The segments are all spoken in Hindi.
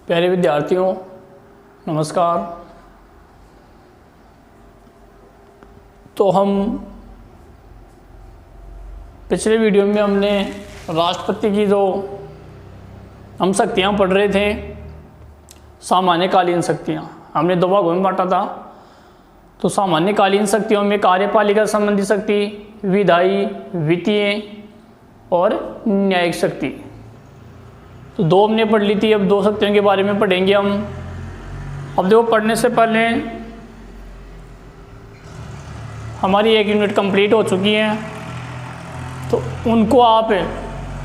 प्यारे विद्यार्थियों, नमस्कार। तो हम पिछले वीडियो में हमने राष्ट्रपति की जो हम शक्तियाँ पढ़ रहे थे, सामान्यकालीन शक्तियाँ, हमने दो भागों में बांटा था। तो सामान्यकालीन शक्तियों में कार्यपालिका संबंधी शक्ति, विधायी, वित्तीय और न्यायिक शक्ति, तो दो हमने पढ़ ली थी। अब दो शक्तियों के बारे में पढ़ेंगे हम। अब देखो, पढ़ने से पहले हमारी एक यूनिट कंप्लीट हो चुकी है, तो उनको आप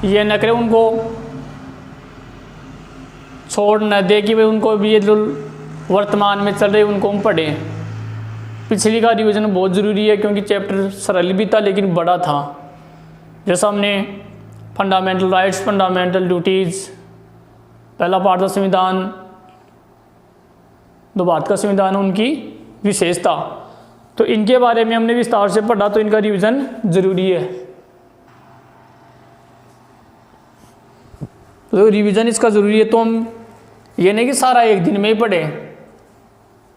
ये न करें, उनको छोड़ न दे कि भाई उनको भी ये जो वर्तमान में चल रहे उनको हम पढ़ें। पिछली का रिवीजन बहुत ज़रूरी है, क्योंकि चैप्टर सरल भी था लेकिन बड़ा था। जैसा हमने फंडामेंटल राइट्स, फंडामेंटल ड्यूटीज़, पहला पार्ट था संविधान, जो भारत का संविधान है, उनकी विशेषता, तो इनके बारे में हमने विस्तार से पढ़ा, तो इनका रिवीजन ज़रूरी है। तो रिवीजन इसका ज़रूरी है। तो हम ये नहीं कि सारा एक दिन में ही पढ़े।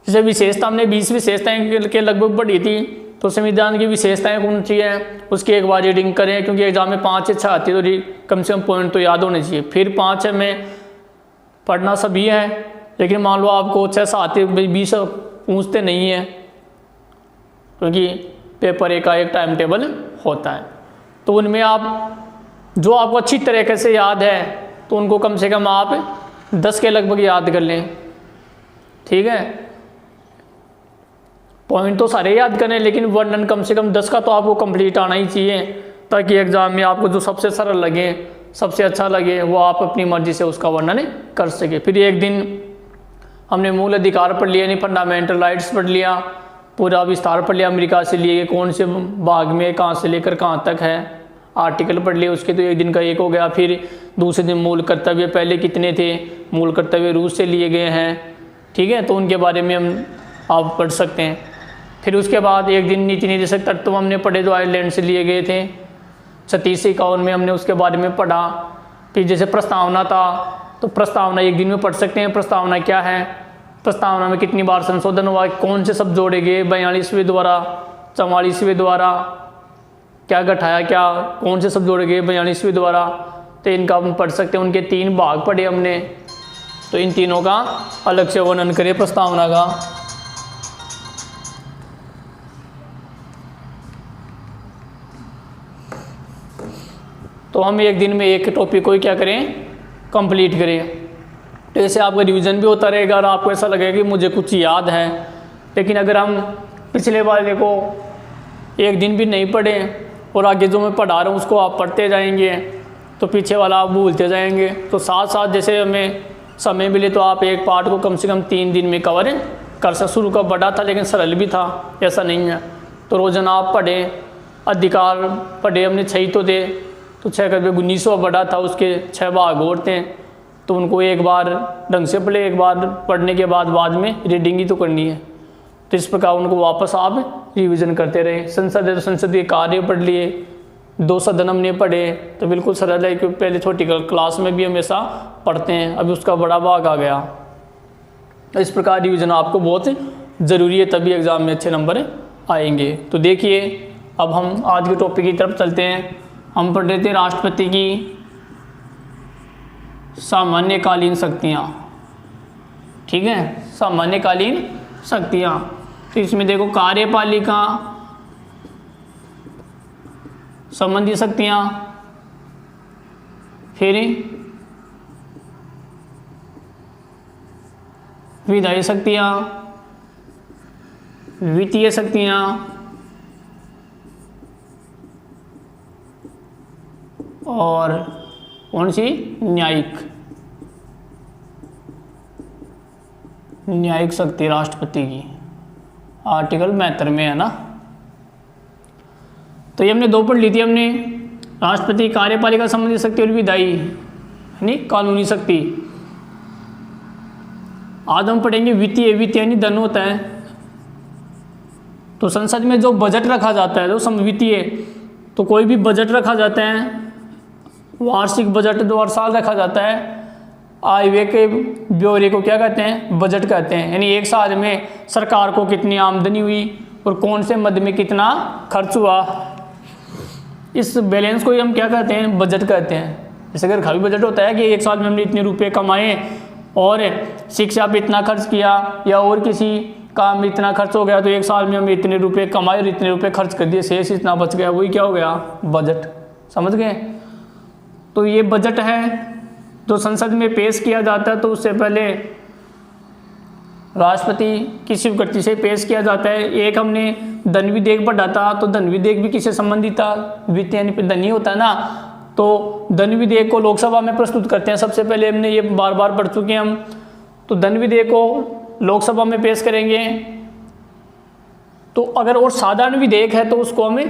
जैसे विशेषता हमने 20 विशेषताएं के लगभग पढ़ी थी, तो संविधान की विशेषताएं कौन सी हैं उसकी एक बार रीडिंग करें, क्योंकि एग्जाम में 5 या 6 आती है, तो कम से कम पॉइंट तो याद होने चाहिए। फिर 5 में पढ़ना सभी है, लेकिन मान लो आपको 6-7 20 पूछते नहीं हैं, क्योंकि पेपर एक टाइम टेबल होता है। तो उनमें आप जो आपको अच्छी तरीके से याद है, तो उनको कम से कम आप 10 के लगभग याद कर लें, ठीक है। पॉइंट तो सारे याद करें, लेकिन वर्णन कम से कम 10 का तो आपको कंप्लीट आना ही चाहिए, ताकि एग्ज़ाम में आपको जो सबसे सरल लगे, सबसे अच्छा लगे, वो आप अपनी मर्जी से उसका वर्णन कर सके। फिर एक दिन हमने मूल अधिकार पढ़ लिया, यानी फंडामेंटल राइट्स पढ़ लिया, पूरा विस्तार पढ़ लिया, अमेरिका से लिए कौन से भाग में कहाँ से लेकर कहाँ तक है, आर्टिकल पढ़ लिए उसके, तो एक दिन का एक हो गया। फिर दूसरे दिन मूल कर्तव्य पहले कितने थे, मूल कर्तव्य रूस से लिए गए हैं, ठीक है, तो उनके बारे में हम आप पढ़ सकते हैं। फिर उसके बाद एक दिन नीति निर्देशक तत्व हमने पढ़े, जो आयरलैंड से लिए गए थे, 36-51 में हमने उसके बारे में पढ़ा। फिर जैसे प्रस्तावना था, तो प्रस्तावना एक दिन में पढ़ सकते हैं। प्रस्तावना क्या है, प्रस्तावना में कितनी बार संशोधन हुआ, कौन से शब्द जोड़े गए, 42वें द्वारा, 44वें द्वारा, क्या घटाया, क्या कौन से शब्द जोड़े गए 42वें द्वारा, तो इनका हम पढ़ सकते हैं। उनके 3 भाग पढ़े हमने, तो इन तीनों का अलग से वर्णन करें प्रस्तावना का। तो हम एक दिन में एक टॉपिक को ही क्या करें, कंप्लीट करें। तो ऐसे आपका रिवीजन भी होता रहेगा और आपको ऐसा लगेगा कि मुझे कुछ याद है। लेकिन अगर हम पिछले वाले को एक दिन भी नहीं पढ़ें और आगे जो मैं पढ़ा रहा हूँ उसको आप पढ़ते जाएंगे, तो पीछे वाला आप भूलते जाएंगे। तो साथ साथ जैसे हमें समय मिले, तो आप एक पार्ट को कम से कम 3 दिन में कवर कर सकते। शुरू का बड़ा था लेकिन सरल भी था, ऐसा नहीं है। तो रोजाना आप पढ़ें। अधिकार पढ़े हमने 6 तो थे, तो 6 का 19वां बड़ा था, उसके 6 भाग और थे, तो उनको एक बार ढंग से पढ़े। एक बार पढ़ने के बाद में रीडिंग ही तो करनी है, तो इस प्रकार उनको वापस आप रिवीजन करते रहे। संसद है तो संसदीय कार्य पढ़ लिए, 2 सदन हमने पढ़े, तो बिल्कुल सरल है, क्योंकि पहले छोटी क्लास में भी हमेशा पढ़ते हैं, अभी उसका बड़ा भाग आ गया। इस प्रकार रिवीजन आपको बहुत ज़रूरी है, तभी एग्ज़ाम में अच्छे नंबर आएंगे। तो देखिए, अब हम आज के टॉपिक की तरफ चलते हैं। हम पढ़ रहे थे राष्ट्रपति की सामान्यकालीन शक्तियाँ, ठीक है, सामान्यकालीन शक्तियाँ। तो इसमें देखो, कार्यपालिका संबंधी शक्तियाँ, फिर विधायी शक्तियाँ, वित्तीय शक्तियाँ और कौन सी, न्यायिक शक्ति राष्ट्रपति की, आर्टिकल 72 में है ना। तो ये हमने 2 पढ़ ली थी हमने, राष्ट्रपति कार्यपालिका संबंधी शक्ति और विधायी यानी कानूनी शक्ति। आज हम पढ़ेंगे वित्तीय। वित्तीय यानी धन होता है, तो संसद में जो बजट रखा जाता है, जो वित्तीय, तो कोई भी बजट रखा जाता है, वार्षिक बजट जो हर साल रखा जाता है, आय व्यय के ब्यौरे को क्या कहते हैं? बजट कहते हैं। यानी एक साल में सरकार को कितनी आमदनी हुई और कौन से मद में कितना खर्च हुआ, इस बैलेंस को ही हम क्या कहते हैं? बजट कहते हैं। जैसे अगर खाली बजट होता है कि एक साल में हमने इतने रुपए कमाए और शिक्षा पे इतना खर्च किया या और किसी काम में इतना खर्च हो गया, तो एक साल में हमने इतने रुपए कमाए और इतने रुपए खर्च कर दिए, शेष इतना बच गया, वही क्या हो गया? बजट। समझ गए? तो ये बजट है जो संसद में पेश किया जाता है। तो उससे पहले राष्ट्रपति की स्वीकृति से पेश किया जाता है। एक हमने धन विधेयक पढ़ा था, तो धन विधेयक भी किससे संबंधित था? वित्त यानी धन ही होता है ना। तो धन विधेयक को लोकसभा में प्रस्तुत करते हैं। सबसे पहले हमने ये बार बार पढ़ चुके हैं हम। तो धन विधेयक को लोकसभा में पेश करेंगे। तो अगर और साधारण विधेयक है तो उसको हमें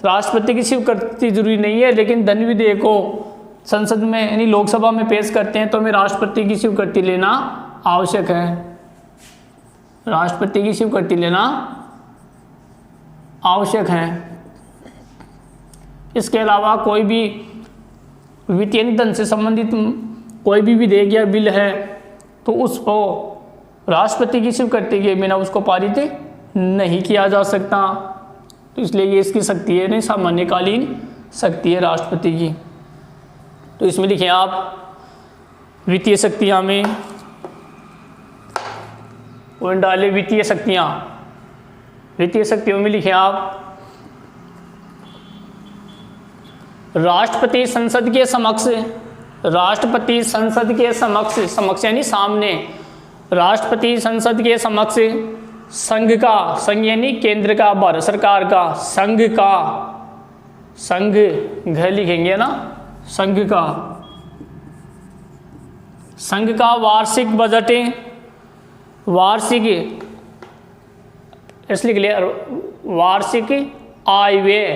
राष्ट्रपति की स्वीकृति जरूरी नहीं है, लेकिन धन विधेयक को संसद में यानी लोकसभा में पेश करते हैं तो हमें राष्ट्रपति की स्वीकृति लेना आवश्यक है। राष्ट्रपति की स्वीकृति लेना आवश्यक है। इसके अलावा कोई भी वित्तीय धन से संबंधित कोई भी विधेयक या बिल है तो उसको राष्ट्रपति की स्वीकृति के बिना उसको पारित नहीं किया जा सकता। तो इसलिए ये इसकी शक्ति है, नहीं सामान्यकालीन शक्ति है राष्ट्रपति की। तो इसमें लिखें आप वित्तीय शक्तियाँ में और डाले वित्तीय शक्तियाँ। वित्तीय शक्तियों में लिखें आप राष्ट्रपति संसद के समक्ष, राष्ट्रपति संसद के समक्ष, समक्ष यानी सामने, राष्ट्रपति संसद के समक्ष संघ का, संघ यानी केंद्र का, भारत सरकार का, संघ का, संघ घ लिखेंगे ना, संघ का, संघ का वार्षिक बजट, वार्षिक इसलिए लिख लिया वार्षिक आय व्यय,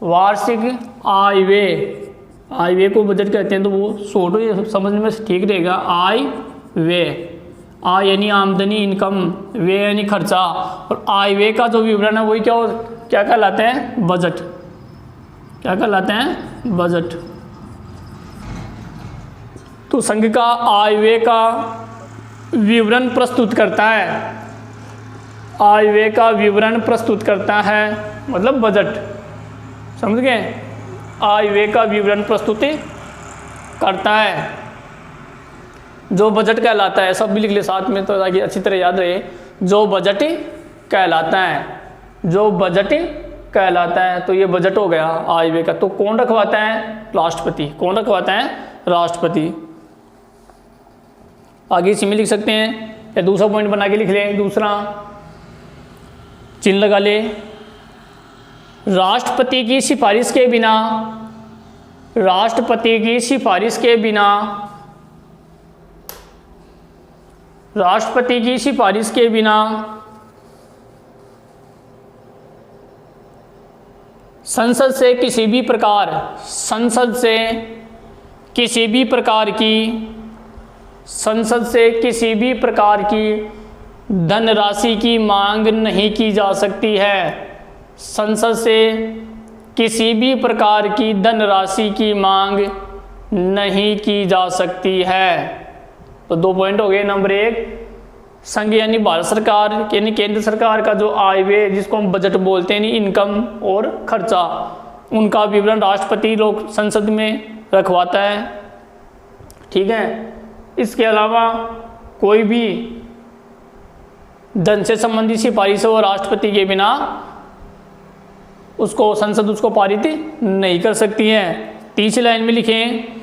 वार्षिक आय व्यय, आय व्यय को बजट कहते हैं। तो वो शॉर्ट हो समझने में ठीक रहेगा। आय व्यय, आय यानी आमदनी इनकम, व्यय यानी खर्चा, और आय व्यय का जो विवरण है वही क्या कहलाते हैं? बजट। क्या कहलाते हैं? बजट। तो संघ का आय व्यय का विवरण प्रस्तुत करता है, आय व्यय का विवरण प्रस्तुत करता है मतलब बजट। समझ गए? आय व्यय का विवरण प्रस्तुत करता है जो बजट कहलाता है। सब भी लिख ले साथ में तो ताकि अच्छी तरह याद रहे। जो बजट कहलाता है, जो बजट कहलाता है, तो ये बजट हो गया आय व्यय का। तो कौन रखवाता है? राष्ट्रपति। कौन रखवाता है? राष्ट्रपति। आगे इसी में लिख सकते हैं या दूसरा पॉइंट बना के लिख लें, दूसरा चिन्ह लगा ले। राष्ट्रपति की सिफारिश के बिना, राष्ट्रपति की सिफारिश के बिना, राष्ट्रपति की सिफारिश के बिना संसद से किसी भी प्रकार, संसद से किसी भी प्रकार की, संसद से किसी भी प्रकार की धनराशि की मांग नहीं की जा सकती है। संसद से किसी भी प्रकार की धनराशि की मांग नहीं की जा सकती है। तो दो पॉइंट हो गए। नंबर एक, संघ यानी भारत सरकार यानी केंद्र सरकार का जो आय व्यय जिसको हम बजट बोलते हैं, इनकम और खर्चा, उनका विवरण राष्ट्रपति लोग संसद में रखवाता है। ठीक है। इसके अलावा कोई भी धन से संबंधित सिफारिश हो राष्ट्रपति के बिना उसको संसद उसको पारित नहीं कर सकती है। तीसरी लाइन में लिखें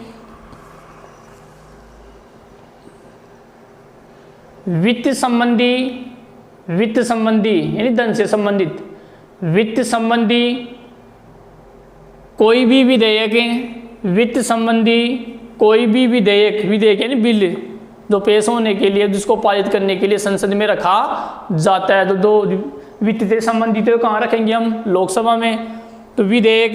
वित्त संबंधी, वित्त संबंधी यानी धन से संबंधित, वित्त संबंधी कोई भी विधेयक, वित्त संबंधी कोई भी विधेयक, विधेयक यानी बिल जो पेश होने के लिए जिसको पारित करने के लिए संसद में रखा जाता है। तो दो वित्त से संबंधित तो कहाँ रखेंगे हम? लोकसभा में। तो विधेयक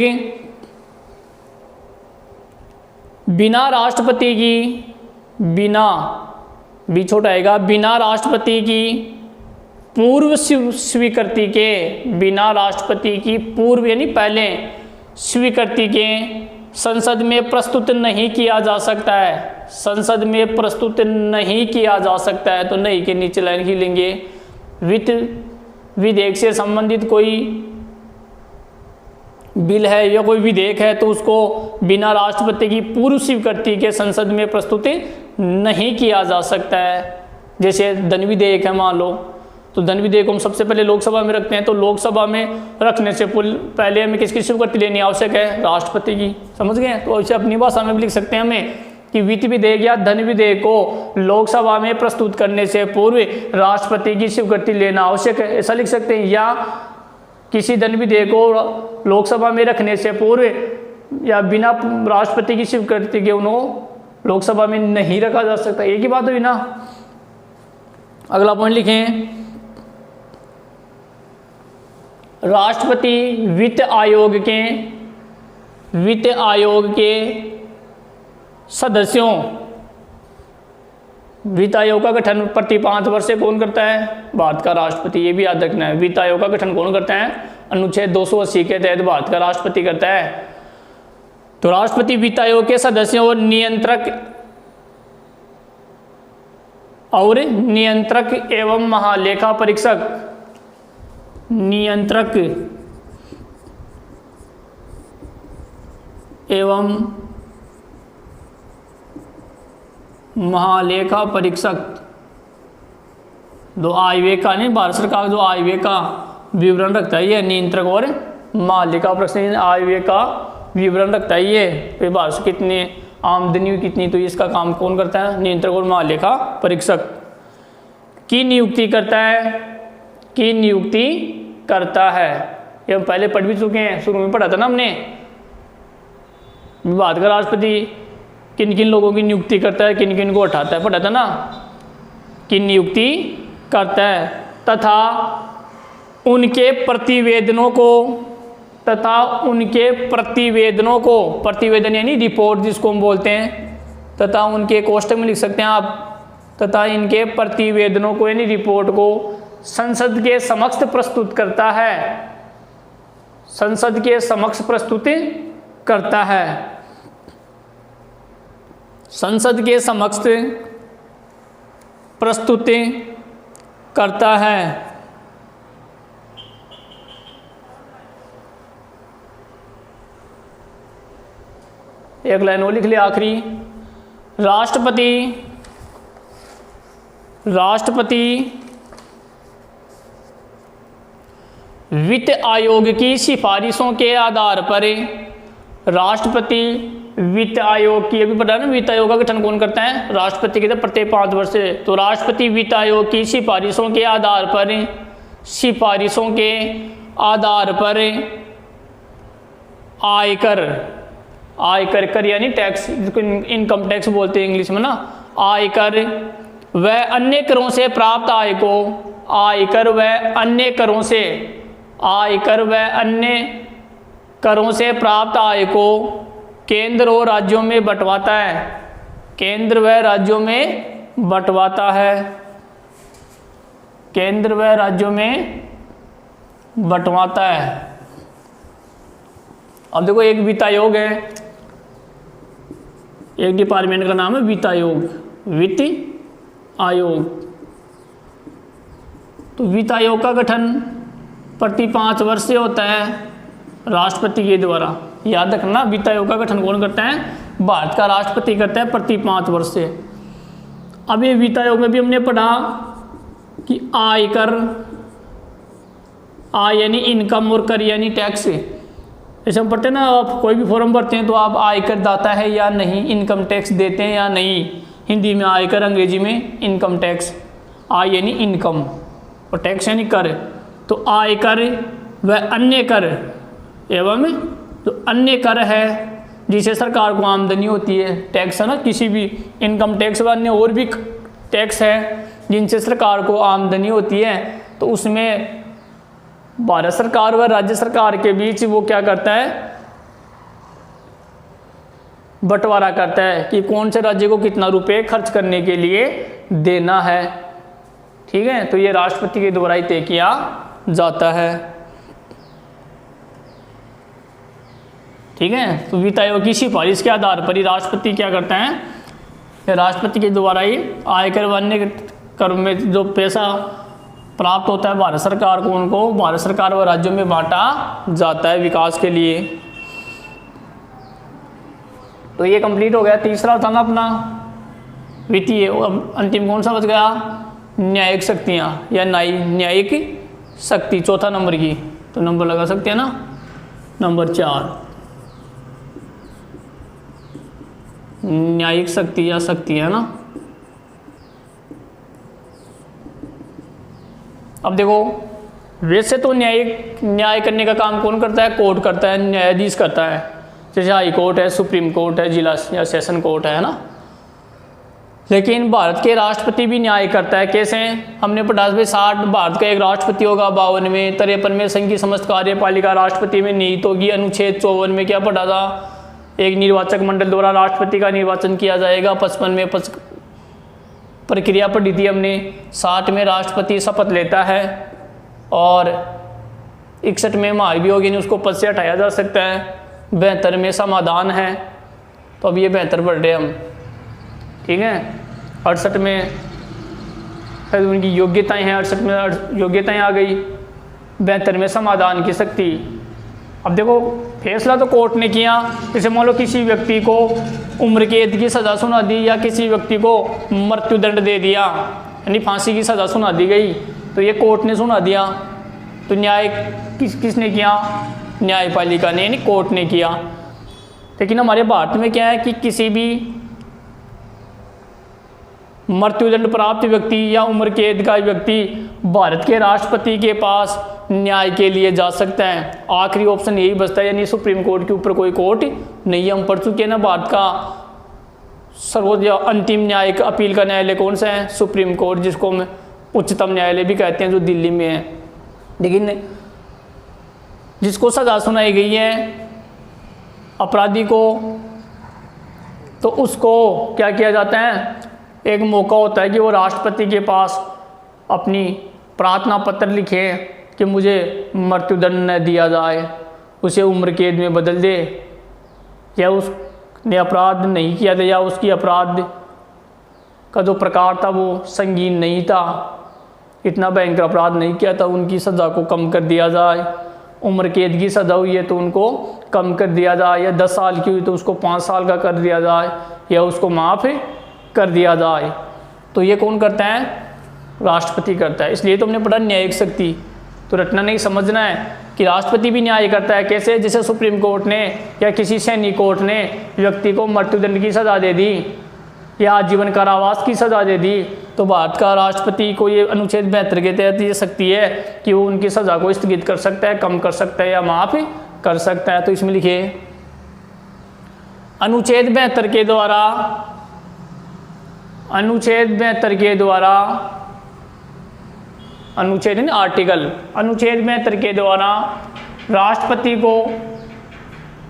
बिना राष्ट्रपति की, बिना बी छोटा आएगा, बिना राष्ट्रपति की पूर्व स्वीकृति के, बिना राष्ट्रपति की पूर्व यानी पहले स्वीकृति के संसद में प्रस्तुत नहीं किया जा सकता है, संसद में प्रस्तुत नहीं किया जा सकता है, तो नहीं के नीचे लाइन खींचेंगे। वित्त विधेयक से संबंधित कोई बिल है या कोई विधेयक है तो उसको बिना राष्ट्रपति की पूर्व स्वीकृति के संसद में प्रस्तुत नहीं किया जा सकता है। जैसे धन विधेयक है मान लो, तो धन विधेयक हम सबसे पहले लोकसभा में रखते हैं, तो लोकसभा में रखने से पहले हमें किसकी स्वीकृति लेनी आवश्यक है? राष्ट्रपति की। समझ गए? तो इसे अपनी भाषा में भी लिख सकते हैं हमें कि वित्त विधेयक या धन विधेयक को लोकसभा में प्रस्तुत करने से पूर्व राष्ट्रपति की स्वीकृति लेना आवश्यक है, ऐसा लिख सकते हैं। या किसी धन विधेयक को लोकसभा में रखने से पूर्व या बिना राष्ट्रपति की स्वीकृति के उन्हें लोकसभा में नहीं रखा जा सकता। एक ही बात हुई ना। अगला पॉइंट लिखें, राष्ट्रपति वित्त आयोग के सदस्यों, वित्त आयोग का गठन प्रति 5 वर्ष से कौन करता है? भारत का राष्ट्रपति। ये भी याद रखना है। वित्त आयोग का गठन कौन करता है? अनुच्छेद 280 के तहत भारत का राष्ट्रपति करता है। तो राष्ट्रपति वित्त आयोग के सदस्यों और नियंत्रक एवं महालेखा परीक्षक, नियंत्रक एवं महालेखा परीक्षक, दो आयव्यय का नहीं, भारत सरकार जो आयव्यय का विवरण रखता है ये नियंत्रक और महालेखा परीक्षक आयव्यय का विवरण रखता है ये, फिर भारत से कितनी आमदनी हुई कितनी, तो इसका काम कौन करता है? नियंत्रक और महालेखा परीक्षक। की नियुक्ति करता है, की नियुक्ति करता है, ये हम पहले पढ़ भी चुके हैं, शुरू में पढ़ा था ना हमने। भारत का राष्ट्रपति किन किन लोगों की नियुक्ति करता है, किन किन को हटाता है, पढ़ा था ना। की नियुक्ति करता है तथा उनके प्रतिवेदनों को, प्रतिवेदन यानी रिपोर्ट जिसको हम बोलते हैं, तथा उनके कोष्टक में लिख सकते हैं आप, तथा इनके प्रतिवेदनों को यानी रिपोर्ट को संसद के समक्ष प्रस्तुत करता है, संसद के समक्ष प्रस्तुत करता है, संसद के समक्ष प्रस्तुत करता है। एक लाइन और लिख लिया आखिरी, राष्ट्रपति वित्त आयोग की सिफारिशों के आधार पर, राष्ट्रपति वित्त आयोग की, अभी पता है ना वित्त आयोग का गठन कौन करता है? राष्ट्रपति के प्रत्येक 5 वर्ष से। तो राष्ट्रपति वित्त आयोग की सिफारिशों के आधार पर आयकर कर यानी टैक्स, जिसको इनकम टैक्स बोलते हैं इंग्लिश में ना, आयकर व अन्य करों से प्राप्त आय को, आयकर व अन्य करों से प्राप्त आय को केंद्र और राज्यों में बंटवाता है, केंद्र व राज्यों में बंटवाता है, केंद्र व राज्यों में बंटवाता है। अब देखो एक वित्त आयोग है, एक डिपार्टमेंट का नाम है वित्त आयोग, वित्त आयोग। तो वित्त आयोग का गठन प्रति 5 वर्ष से होता है राष्ट्रपति के द्वारा। याद रखना, वित्त आयोग का गठन कौन करता है? भारत का राष्ट्रपति करता है प्रति 5 वर्ष से। अब ये वित्त आयोग में भी हमने पढ़ा कि आयकर, आय यानी इनकम और कर यानी टैक्स। जैसे हम पढ़ते हैं ना, आप कोई भी फॉर्म भरते हैं तो आप आयकर दाता है या नहीं, इनकम टैक्स देते हैं या नहीं। हिंदी में आयकर, अंग्रेजी में इनकम टैक्स। आय यानी इनकम और टैक्स यानी कर। तो आयकर व अन्य कर एवं जो अन्य कर है जिसे सरकार को आमदनी होती है, टैक्स है ना, किसी भी इनकम टैक्स व अन्य और भी टैक्स है जिनसे सरकार को आमदनी होती है, तो उसमें भारत सरकार व राज्य सरकार के बीच वो क्या करता है? बंटवारा करता है कि कौन से राज्य को कितना रुपए खर्च करने के लिए देना है। ठीक है, तो ये राष्ट्रपति के द्वारा ही तय किया जाता है। ठीक है। तो वित्त आयोग की सिफारिश के आधार पर ही राष्ट्रपति क्या करते हैं, राष्ट्रपति के द्वारा ही आयकर वन्य कर में जो पैसा प्राप्त होता है भारत सरकार को, उनको भारत सरकार व राज्यों में बांटा जाता है विकास के लिए। तो ये कंप्लीट हो गया। तीसरा था ना अपना वित्तीय। अब अंतिम कौन सा बच गया, न्यायिक शक्तियाँ या न्यायिक शक्ति, चौथा नंबर की। तो नंबर लगा सकते हैं ना, नंबर 4 न्यायिक शक्ति या शक्ति है ना। अब देखो, वैसे तो न्याय करने का काम कौन करता है, कोर्ट करता है, न्यायाधीश करता है। जैसे हाई कोर्ट है, सुप्रीम कोर्ट है, जिला या सेशन कोर्ट है ना। लेकिन भारत के राष्ट्रपति भी न्याय करता है। कैसे, हमने पढ़ा भाई 60 भारत का एक राष्ट्रपति होगा, 52 में, 53 में संघ की समस्त कार्यपालिका राष्ट्रपति में निहित होगी। अनुच्छेद 54 में क्या पढ़ा था, एक निर्वाचक मंडल द्वारा राष्ट्रपति का निर्वाचन किया जाएगा। 55 में प्रक्रिया पढ़ी थी हमने। 60 में राष्ट्रपति शपथ लेता है और 61 में महाभियोग यानी उसको पद से हटाया जा सकता है। 72 में समाधान है। तो अब ये 72 पढ़ रहे हम, ठीक है। 68 में फिर उनकी योग्यताएं हैं, 68 में योग्यताएं आ गई। 72 में समाधान की शक्ति। अब देखो, फैसला तो कोर्ट ने किया। जैसे मान लो किसी व्यक्ति को उम्र कैद की सज़ा सुना दी या किसी व्यक्ति को मृत्युदंड दे दिया, यानी फांसी की सज़ा सुना दी गई, तो ये कोर्ट ने सुना दिया। तो न्याय किसने किया, न्यायपालिका ने, यानी कोर्ट ने किया। लेकिन हमारे भारत में क्या है कि किसी भी मृत्युदंड प्राप्त व्यक्ति या उम्र कैद का व्यक्ति भारत के राष्ट्रपति के पास न्याय के लिए जा सकता है। आखिरी ऑप्शन यही बचता है, यानी सुप्रीम कोर्ट के ऊपर कोई कोर्ट नहीं है। हम पढ़ चुके हैं ना, भारत का सर्वोच्च या अंतिम न्यायिक अपील का न्यायालय कौन सा है, सुप्रीम कोर्ट, जिसको हम उच्चतम न्यायालय भी कहते हैं, जो दिल्ली में है। लेकिन जिसको सजा सुनाई गई है अपराधी को, तो उसको क्या किया जाता है, एक मौका होता है कि वो राष्ट्रपति के पास अपनी प्रार्थना पत्र लिखे कि मुझे मृत्युदंड न दिया जाए, उसे उम्र कैद में बदल दे, या उसने अपराध नहीं किया था या उसकी अपराध का जो प्रकार था वो संगीन नहीं था, इतना भयंकर अपराध नहीं किया था, उनकी सज़ा को कम कर दिया जाए। उम्र कैद की सज़ा हुई है तो उनको कम कर दिया जाए, या 10 साल की हुई तो उसको 5 साल का कर दिया जाए, या उसको माफ़ कर दिया जाए। तो ये कौन करता है, राष्ट्रपति करता है। इसलिए तो हमने पढ़ा न्यायिक शक्ति। तो रटना नहीं, समझना है कि राष्ट्रपति भी न्याय करता है। कैसे, जैसे सुप्रीम कोर्ट ने या किसी सैनिक कोर्ट ने व्यक्ति को मृत्युदंड की सज़ा दे दी या आजीवन कारावास की सज़ा दे दी, तो भारत का राष्ट्रपति को ये अनुच्छेद 72 के तहत ये शक्ति है कि वो उनकी सज़ा को स्थगित कर सकता है, कम कर सकता है या माफ़ कर सकता है। तो इसमें लिखिए, अनुच्छेद 72 के द्वारा, अनुच्छेद 72 के द्वारा, अनुच्छेद आर्टिकल, अनुच्छेद 72 के द्वारा राष्ट्रपति को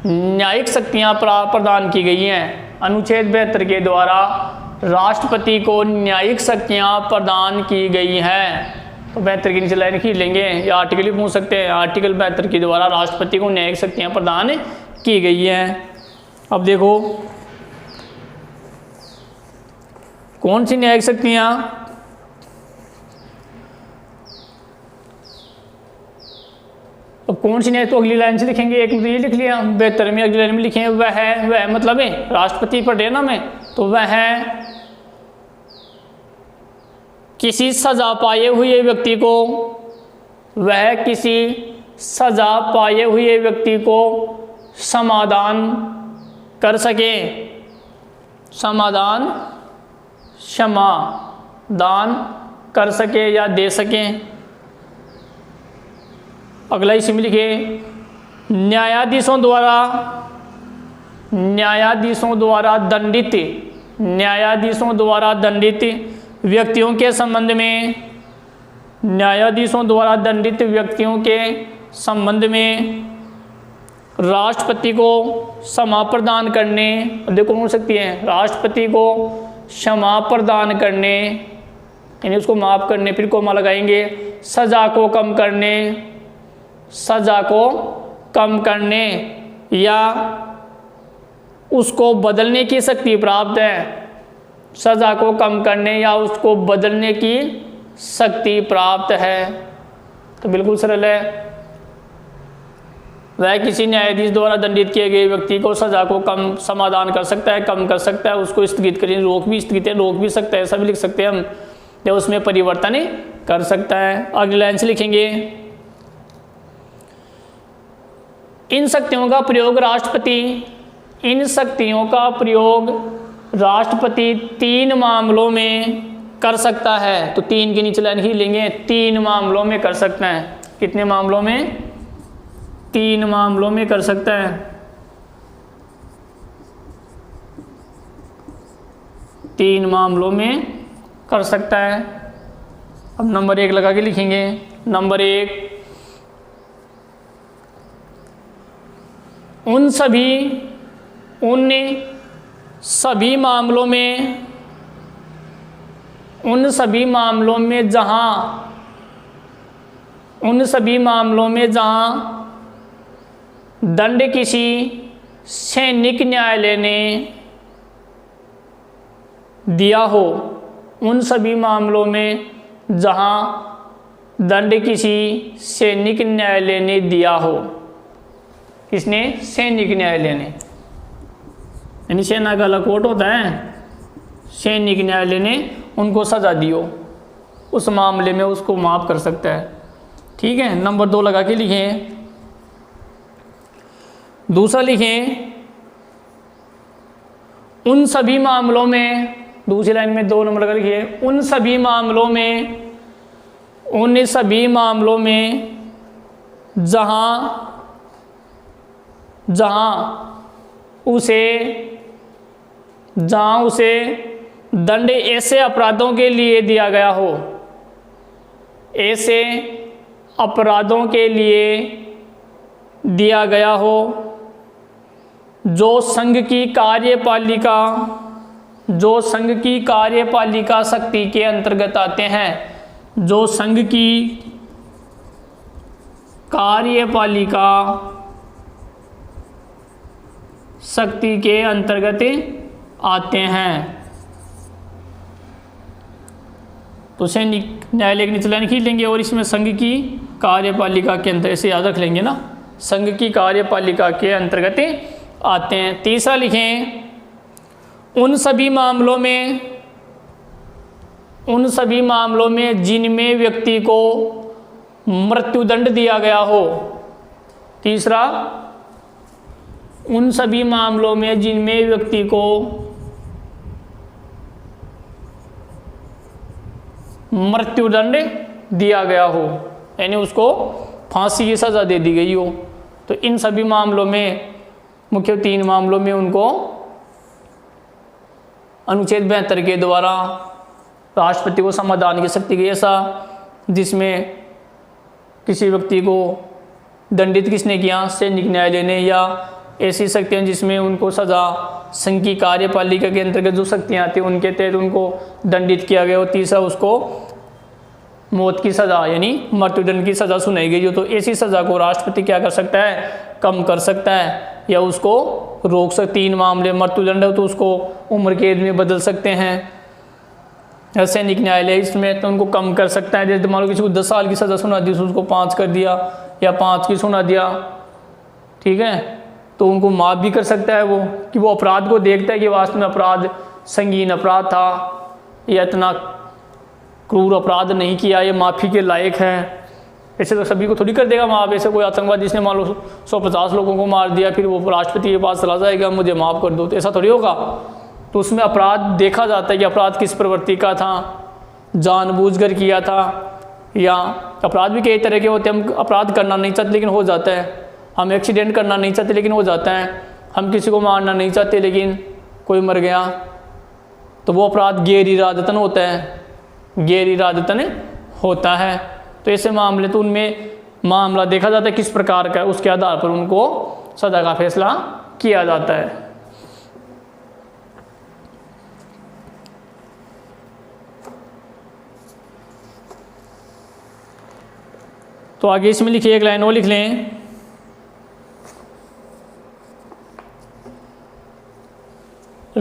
न्यायिक शक्तियां प्रदान की गई हैं। अनुच्छेद 72 के द्वारा राष्ट्रपति को न्यायिक शक्तियां प्रदान की गई हैं। तो 72 के नीचे लाइन खींच लेंगे, या आर्टिकल भी पूछ सकते हैं। आर्टिकल 72 के द्वारा राष्ट्रपति को न्यायिक शक्तियां प्रदान की गई हैं। अब देखो कौन सी न्यायिक शक्तियां, तो कौन सी न्याय, तो अगली लाइन से लिखेंगे। एक मतलब ये लिख लिया 72 में, अगली लाइन में लिखेंगे वह मतलब है राष्ट्रपति पढ़ रहे ना मैं, तो वह किसी सजा पाए हुए व्यक्ति को, वह किसी सजा पाए हुए व्यक्ति को समाधान कर सके, समाधान क्षमादान कर सके या दे सके। अगला इसी में लिखे, न्यायाधीशों द्वारा, न्यायाधीशों द्वारा दंडित, न्यायाधीशों द्वारा दंडित व्यक्तियों के संबंध में, न्यायाधीशों द्वारा दंडित व्यक्तियों के संबंध में राष्ट्रपति को क्षमा प्रदान करने, देखो हो सकती है, राष्ट्रपति को क्षमा प्रदान करने यानी उसको माफ़ करने, फिर कोमा लगाएंगे, सज़ा को कम करने, सज़ा को कम करने या उसको बदलने की शक्ति प्राप्त है, सज़ा को कम करने या उसको बदलने की शक्ति प्राप्त है। तो बिल्कुल सरल है, वह किसी न्यायाधीश द्वारा दंडित किए गए व्यक्ति को सज़ा को कम समाधान कर सकता है, कम कर सकता है, उसको स्थगित करें, रोक भी सकता है, ऐसा भी लिख सकते हैं हम, या उसमें परिवर्तन कर सकता है। अगली लाइन से लिखेंगे, इन शक्तियों का प्रयोग राष्ट्रपति 3 मामलों में कर सकता है। तो 3 के नीचे लाइन ही लेंगे, 3 मामलों में कर सकता है। कितने मामलों में? 3 मामलों में कर सकता है। 3 मामलों में कर सकता है। अब नंबर 1 लगा के लिखेंगे। नंबर 1, उन सभी मामलों में जहां दंड किसी सैनिक न्यायालय ने दिया हो, उन सभी मामलों में जहां दंड किसी सैनिक न्यायालय ने दिया हो। किसने? सैनिक न्यायालय ने, यानी सेना का अलग कोर्ट होता है, सैनिक न्यायालय ने उनको सजा दी हो, उस मामले में उसको माफ़ कर सकता है। ठीक है, नंबर 2 लगा के लिखें। दूसरा लिखें, उन सभी मामलों में, दूसरी लाइन में 2 नंबर लगा लिखिए, उन सभी मामलों में जहां उसे दंड ऐसे अपराधों के लिए दिया गया हो, ऐसे अपराधों के लिए दिया गया हो जो संघ की कार्यपालिका शक्ति के अंतर्गत आते हैं, जो संघ की कार्यपालिका शक्ति के अंतर्गत आते हैं। तो सैनिक न्यायालय के नीचे लाइन खींच लेंगे और इसमें संघ की कार्यपालिका के अंतर्गत, ऐसे याद रख लेंगे ना, संघ की कार्यपालिका के अंतर्गत आते हैं। तीसरा लिखें, उन सभी मामलों में जिनमें व्यक्ति को मृत्युदंड दिया गया हो। तीसरा, उन सभी मामलों में जिनमें व्यक्ति को मृत्युदंड दिया गया हो, यानी उसको फांसी की सज़ा दे दी गई हो। तो इन सभी मामलों में, मुख्य 3 मामलों में उनको अनुच्छेद 72 के द्वारा राष्ट्रपति को समाधान की शक्ति की, ऐसा जिसमें किसी व्यक्ति को दंडित किसने किया? सैनिक न्यायालय ने। या ऐसी शक्तियाँ जिसमें उनको सज़ा संघ की कार्यपालिका के अंतर्गत जो शक्तियाँ आती हैं उनके तहत उनको दंडित किया गया। और तीसरा, उसको मौत की सज़ा यानी मृत्युदंड की सज़ा सुनाई गई हो। तो ऐसी सज़ा को राष्ट्रपति क्या कर सकता है? कम कर सकता है या उसको रोक सकते। 3 मामले मृत्युदंड हो तो उसको उम्र कैद में बदल सकते हैं। सैनिक न्यायालय इसमें तो उनको कम कर सकता है। जैसे मान लो किसी को 10 साल की सज़ा सुना दी, उसको 5 कर दिया या 5 की सुना दिया, ठीक है, तो उनको माफ़ भी कर सकता है वो, कि वो अपराध को देखता है कि वास्तव में अपराध संगीन अपराध था या इतना क्रूर अपराध नहीं किया, ये माफ़ी के लायक है। ऐसे तो सभी को थोड़ी कर देगा माफ़। ऐसे कोई आतंकवादी जिसने मान लो 150 लोगों को मार दिया, फिर वो राष्ट्रपति के पास चला जाएगा मुझे माफ़ कर दो, तो ऐसा थोड़ी होगा। तो उसमें अपराध देखा जाता है कि अपराध किस प्रवृत्ति का था, जानबूझकर किया था, या अपराध भी कई तरह के होते हैं। हम अपराध करना नहीं चाहते लेकिन हो जाता है, हम एक्सीडेंट करना नहीं चाहते लेकिन हो जाता है, हम किसी को मारना नहीं चाहते लेकिन कोई मर गया, तो वो अपराध गैर इरादतन होता है, गैर इरादतन होता है। तो ऐसे मामले, तो उनमें मामला देखा जाता है किस प्रकार का है, उसके आधार पर उनको सज़ा का फैसला किया जाता है। तो आगे इसमें लिखिए, एक लाइन और लिख लें।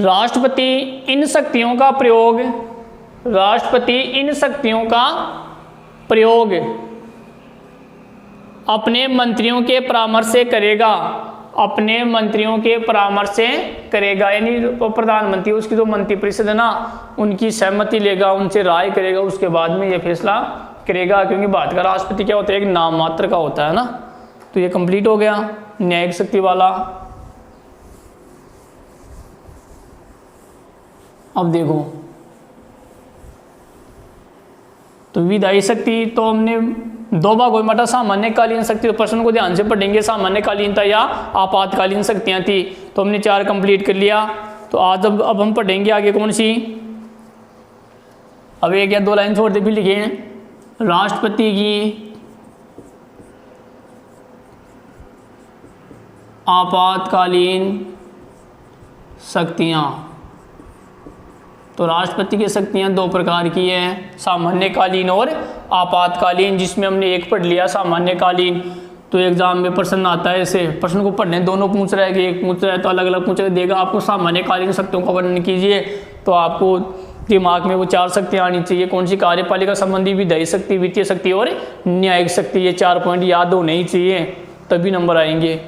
राष्ट्रपति इन शक्तियों का प्रयोग, राष्ट्रपति इन शक्तियों का प्रयोग अपने मंत्रियों के परामर्श से करेगा, अपने मंत्रियों के परामर्श से करेगा। यानी प्रधानमंत्री उसकी जो मंत्रिपरिषद है ना, उनकी सहमति लेगा, उनसे राय करेगा, उसके बाद में ये फैसला करेगा। क्योंकि भारत का राष्ट्रपति क्या होता है, एक नाम मात्र का होता है ना। तो ये कंप्लीट हो गया न्यायिक शक्ति वाला। अब देखो, तो विधायी शक्ति तो हमने दो भागों में बांटा, सामान्यकालीन शक्ति। तो प्रश्न को ध्यान से पढ़ेंगे, सामान्यकालीनता या आपातकालीन शक्तियां थी। तो हमने 4 कंप्लीट कर लिया। तो आज अब हम पढ़ेंगे आगे कौन सी। अब 1 या 2 लाइन छोड़ दे भी लिखे हैं। राष्ट्रपति की आपातकालीन शक्तियां। तो राष्ट्रपति की शक्तियां 2 प्रकार की है, सामान्यकालीन और आपातकालीन, जिसमें हमने एक पढ़ लिया सामान्यकालीन। तो एग्जाम में प्रश्न आता है ऐसे, प्रश्न को पढ़ने दोनों पूछ रहा है कि एक पूछ रहा है तो अलग अलग पूछ देगा आपको। सामान्यकालीन शक्तियों का वर्णन कीजिए, तो आपको दिमाग में वो 4 शक्तियाँ आनी चाहिए। कौन सी, कार्यपालिका संबंधी, विधायी शक्ति, वित्तीय शक्ति और न्यायिक शक्ति। ये 4 पॉइंट याद होने ही चाहिए, तभी नंबर आएंगे।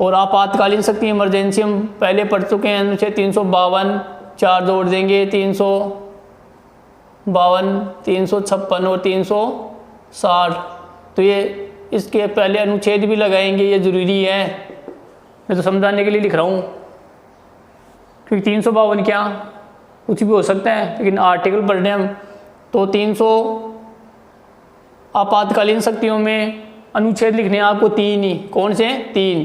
और आपातकालीन शक्ति, इमरजेंसी, हम पहले पढ़ चुके हैं। अनुच्छेद 352, 4 जोड़ देंगे, 352, 356 और 360। तो ये इसके पहले अनुच्छेद भी लगाएंगे, ये जरूरी है। मैं तो समझाने के लिए लिख रहा हूँ, क्योंकि 352 क्या कुछ भी हो सकता है, लेकिन आर्टिकल पढ़ रहे हैं हम। तो 300 आपातकालीन शक्तियों में अनुच्छेद लिखने हैं आपको 3 ही। कौन से? 3।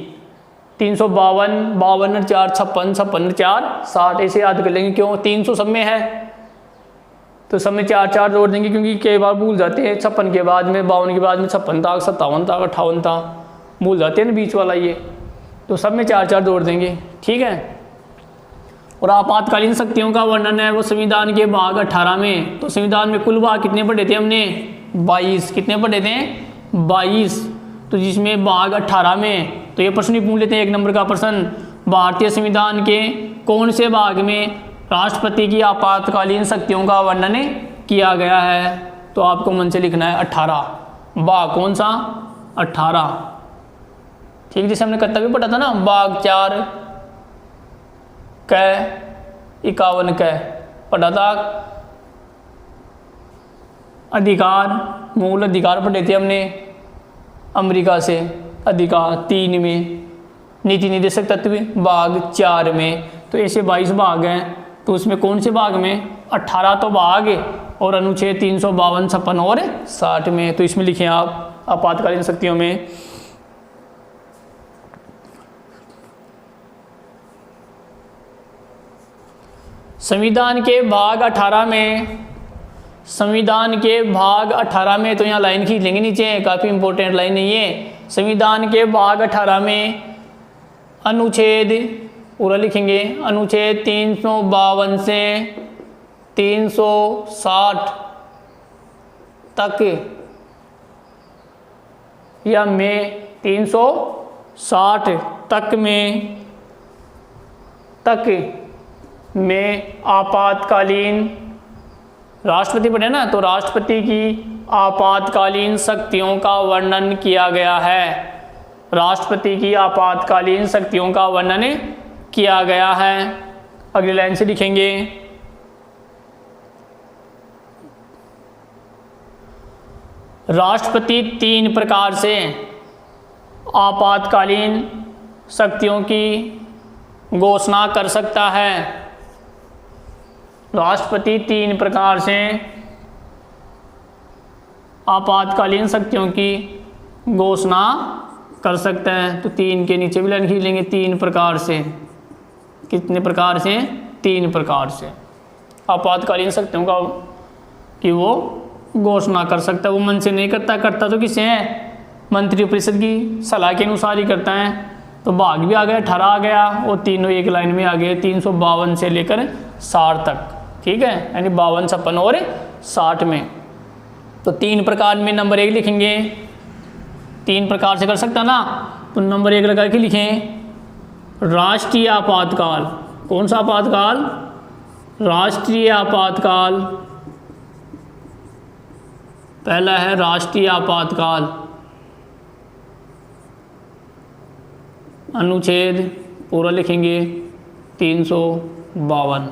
352, 52 4 56, 56 4 60, ऐसे याद कर लेंगे। क्यों? 300 सब में है, तो सब में 4 जोड़ देंगे, क्योंकि कई बार भूल जाते हैं। 56 के बाद में, 52 के बाद में 56 था, 57 था, 58 था, भूल जाते हैं ना बीच वाला ये। तो सब में 4 जोड़ देंगे, ठीक है। और आपातकालीन शक्तियों का वर्णन है वो संविधान के भाग 18 में। तो संविधान में कुल भाग कितने पढ़े थे हमने? 22। कितने पढ़े थे? 22। तो जिसमें भाग 18 में, तो ये प्रश्न ही पूछ लेते हैं 1 नंबर का प्रश्न। भारतीय संविधान के कौन से भाग में राष्ट्रपति की आपातकालीन शक्तियों का वर्णन किया गया है? तो आपको मन से लिखना है 18। भाग कौन सा? 18। ठीक, जैसे हमने कर्तव्य पढ़ा था ना, भाग 4 क 51 क पढ़ा था। अधिकार, मूल अधिकार पढ़े थे हमने अमेरिका से। अधिकार 3 में, नीति निर्देशक तत्व भाग 4 में। तो ऐसे 22 भाग हैं। तो उसमें कौन से भाग में? 18 तो भाग, और अनुच्छेद 352, 56 और 60 में। तो इसमें लिखें आप आपातकालीन शक्तियों में। संविधान के भाग 18 में, संविधान के भाग 18 में, तो यहाँ लाइन खींच लेंगे नीचे, काफ़ी इंपॉर्टेंट लाइन है ये। संविधान के भाग 18 में अनुच्छेद पूरा लिखेंगे, अनुच्छेद 352 से 360 तक, या में 360 तक में आपातकालीन, राष्ट्रपति पढ़े ना, तो राष्ट्रपति की आपातकालीन शक्तियों का वर्णन किया गया है। राष्ट्रपति की आपातकालीन शक्तियों का वर्णन किया गया है। अगली लाइन से लिखेंगे, राष्ट्रपति 3 प्रकार से आपातकालीन शक्तियों की घोषणा कर सकता है। राष्ट्रपति 3 प्रकार से आपातकालीन शक्तियों की घोषणा कर सकते हैं। तो 3 के नीचे भी लाइन खींच लेंगे, 3 प्रकार से। कितने प्रकार से? 3 प्रकार से आपातकालीन शक्तियों का कि वो घोषणा कर सकता है। वो मन से नहीं करता तो किससे है? मंत्रिपरिषद की सलाह के अनुसार ही करता है। तो भाग भी आ गया, 18 आ गया, और तीनों एक लाइन में आ गए, 352 से लेकर 60 तक, ठीक है, यानी 52, 56 और 60 में। तो 3 प्रकार में नंबर 1 लिखेंगे। 3 प्रकार से कर सकता ना, तो नंबर 1 लगा के लिखें, राष्ट्रीय आपातकाल। कौन सा आपातकाल? राष्ट्रीय आपातकाल। पहला है राष्ट्रीय आपातकाल। अनुच्छेद पूरा लिखेंगे 352,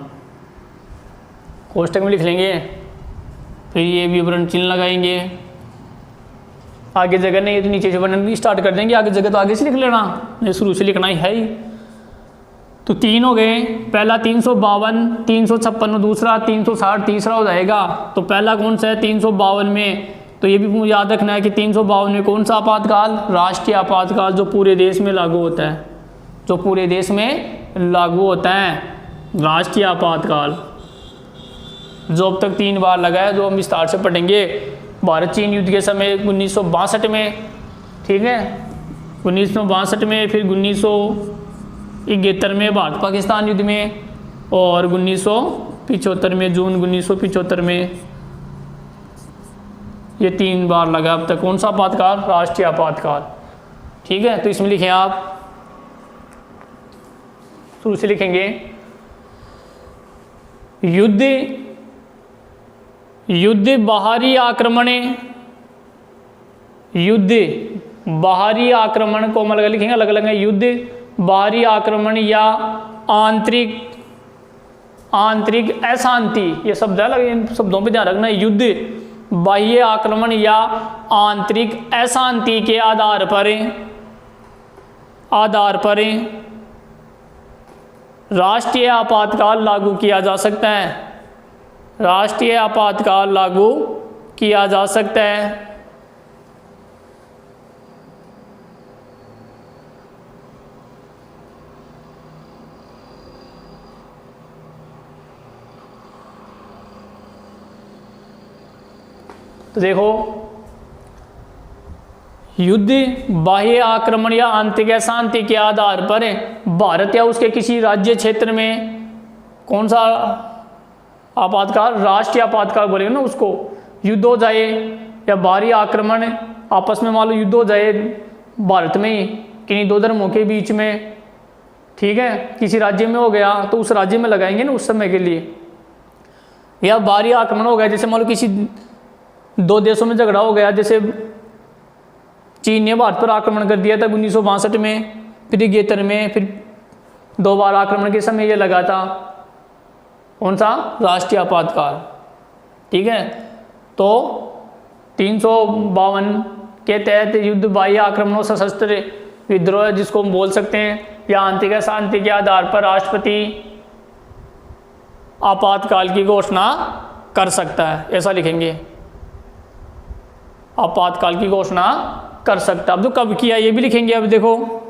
कोष्टक में लिख लेंगे, फिर ये विवरण चिन्ह लगाएंगे। आगे जगह नहीं है तो नीचे से वर्णन भी स्टार्ट कर देंगे, आगे जगह तो आगे से लिख लेना, नहीं शुरू से लिखना ही है ही। तो 3 हो गए, पहला 352, 356 दूसरा, 360 तीसरा हो जाएगा। तो पहला कौन सा है? 352 में, तो ये भी याद रखना है कि 352 में कौन सा आपातकाल? राष्ट्रीय आपातकाल, जो पूरे देश में लागू होता है, जो पूरे देश में लागू होता है, राष्ट्रीय आपातकाल, जो अब तक 3 बार लगा है, जो हम विस्तार से पढ़ेंगे। भारत चीन युद्ध के समय 1962 में, ठीक है, 1962 में, फिर 1971 में भारत पाकिस्तान युद्ध में, और 1975 में, जून 1975 में, ये 3 बार लगा अब तक। कौन सा आपातकाल? राष्ट्रीय आपातकाल, ठीक है। तो इसमें लिखें आप, शुरू से लिखेंगे, युद्ध बाहरी आक्रमण, युद्ध बाहरी आक्रमण को हम अलग लिखेंगे, अलग अलग है। युद्ध बाहरी आक्रमण या आंतरिक अशांति, ये शब्द है, इन शब्दों पे ध्यान रखना है। युद्ध बाह्य आक्रमण या आंतरिक अशांति के आधार पर राष्ट्रीय आपातकाल लागू किया जा सकता है, राष्ट्रीय आपातकाल लागू किया जा सकता है। तो देखो, युद्ध बाह्य आक्रमण या आंतरिक अशांति के आधार पर भारत या उसके किसी राज्य क्षेत्र में कौन सा आपातकाल? राष्ट्रीय आपातकाल बोलेंगे ना उसको। युद्ध हो जाए या बाहरी आक्रमण, आपस में मान लो युद्ध हो जाए भारत में ही, किन्हीं 2 धर्मों के बीच में, ठीक है, किसी राज्य में हो गया, तो उस राज्य में लगाएंगे ना उस समय के लिए। या बाहरी आक्रमण हो गया, जैसे मान लो किसी 2 देशों में झगड़ा हो गया, जैसे चीन ने भारत पर आक्रमण कर दिया था 1962 में, फिर 71 में, फिर 2 बार आक्रमण के समय ये लगा था। कौन सा? राष्ट्रीय आपातकाल, ठीक है। तो 352 के तहत युद्ध बाह्य आक्रमणों, सशस्त्र विद्रोह जिसको हम बोल सकते हैं, या आंतरिक अशांति के आधार पर राष्ट्रपति आपातकाल की घोषणा कर सकता है, ऐसा लिखेंगे, आपातकाल की घोषणा कर सकता। अब तो कब किया ये भी लिखेंगे। अब देखो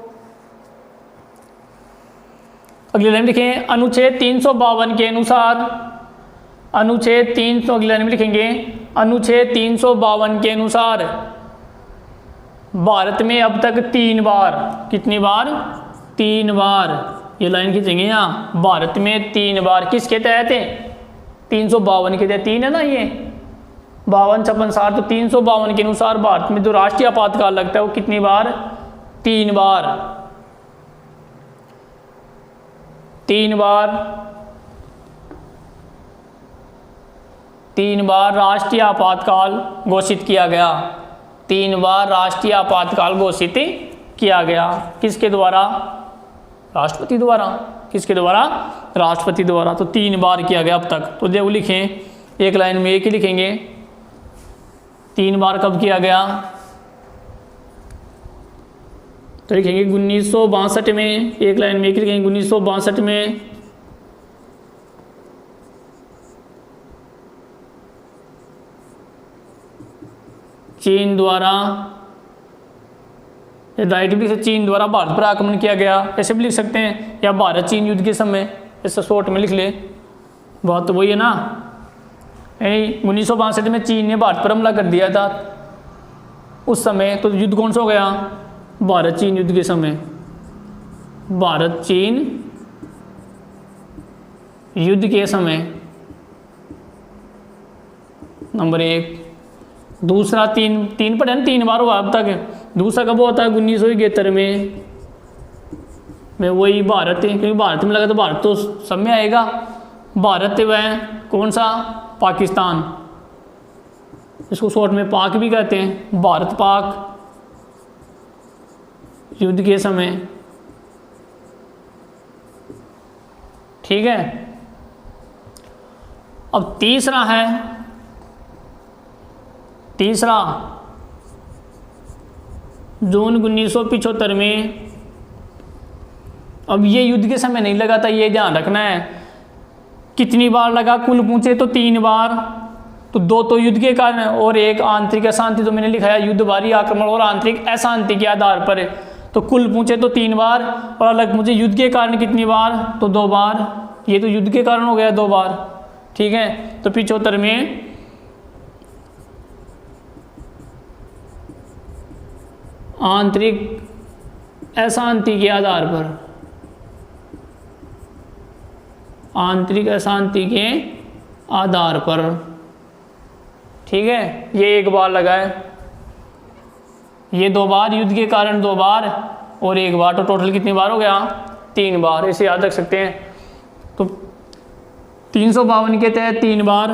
अगले लाइन लिखें, अनुच्छेद 352 के अनुसार, अनुच्छेद 300, अगले लाइन में लिखेंगे, अनुच्छेद 352 के अनुसार भारत में अब तक 3 बार, कितनी बार? 3 बार, ये लाइन खींचेंगे यहाँ, भारत में 3 बार, किसके तहत है? 352 के तहत, 3 है ना ये, 52, 56, 60, तो 352 के अनुसार भारत में जो राष्ट्रीय आपातकाल लगता है वो कितनी बार? 3 बार, 3 बार, 3 बार राष्ट्रीय आपातकाल घोषित किया गया, 3 बार राष्ट्रीय आपातकाल घोषित किया गया। किसके द्वारा? राष्ट्रपति द्वारा। किसके द्वारा? राष्ट्रपति द्वारा। तो 3 बार किया गया अब तक। तो देखो लिखें, एक लाइन में एक ही लिखेंगे, 3 बार कब किया गया? तो लिखेंगे 1962 में, एक लाइन में एक लिखेंगे, 1962 में चीन द्वारा, राइट भी से चीन द्वारा भारत पर आक्रमण किया गया, ऐसे भी लिख सकते हैं, या भारत चीन युद्ध के समय, ऐसा शॉर्ट में लिख ले, बात तो वही है ना। 1962 में चीन ने भारत पर हमला कर दिया था उस समय, तो युद्ध कौन सा हो गया? भारत चीन युद्ध के समय, भारत चीन युद्ध के समय, नंबर 1। दूसरा 3 पढ़े ना, 3 बार हुआ अब तक। दूसरा कब होता है? 1971 में, में वही भारत है, क्योंकि भारत में लगा तो भारत तो सब में आएगा। भारत है वह कौन सा, पाकिस्तान, इसको शॉर्ट में पाक भी कहते हैं। भारत पाक युद्ध के समय, ठीक है। अब तीसरा जून 1975 में, अब ये युद्ध के समय नहीं लगा था, ये ध्यान रखना है। कितनी बार लगा, कुल पूछे तो 3 बार, तो 2 तो युद्ध के कारण और 1 आंतरिक अशांति, तो मैंने लिखा है युद्ध, बाहरी आक्रमण और आंतरिक अशांति के आधार पर। तो कुल पूछे तो 3 बार, और अलग पूछे युद्ध के कारण कितनी बार, तो 2 बार। ये तो युद्ध के कारण हो गया 2 बार, ठीक है। तो 75 में आंतरिक अशांति के आधार पर, आंतरिक अशांति के आधार पर, ठीक है, ये 1 बार लगा है। ये 2 बार युद्ध के कारण, 2 बार और 1 बार, तो टोटल कितनी बार हो गया, 3 बार। इसे याद रख सकते हैं। तो 352 के तहत 3 बार,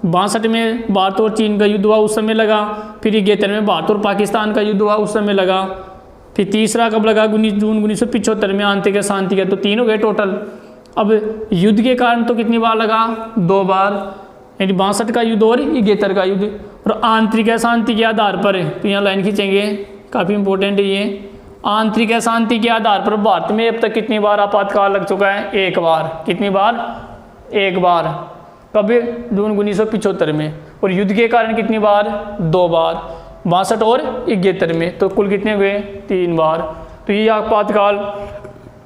62 में भारत और चीन का युद्ध हुआ, उस समय लगा। फिर 71 में भारत और पाकिस्तान का युद्ध हुआ, उस समय लगा। फिर तीसरा कब लगा, 19 जून 1975 में आंतरिक अशांति का। तो 3 हो गए टोटल। अब युद्ध के कारण तो कितनी बार लगा, 2 बार, यानी 62 का युद्ध और 71 का युद्ध। और आंतरिक अशांति के आधार पर, तो यहाँ लाइन खींचेंगे, काफ़ी इंपॉर्टेंट है ये। आंतरिक अशांति के आधार पर भारत में अब तक कितनी बार आपातकाल लग चुका है, 1 बार। कितनी बार, 1 बार। कब, जून 1975 में। और युद्ध के कारण कितनी बार, 2 बार, 62 और 71 में। तो कुल कितने हुए, 3 बार। तो ये आपातकाल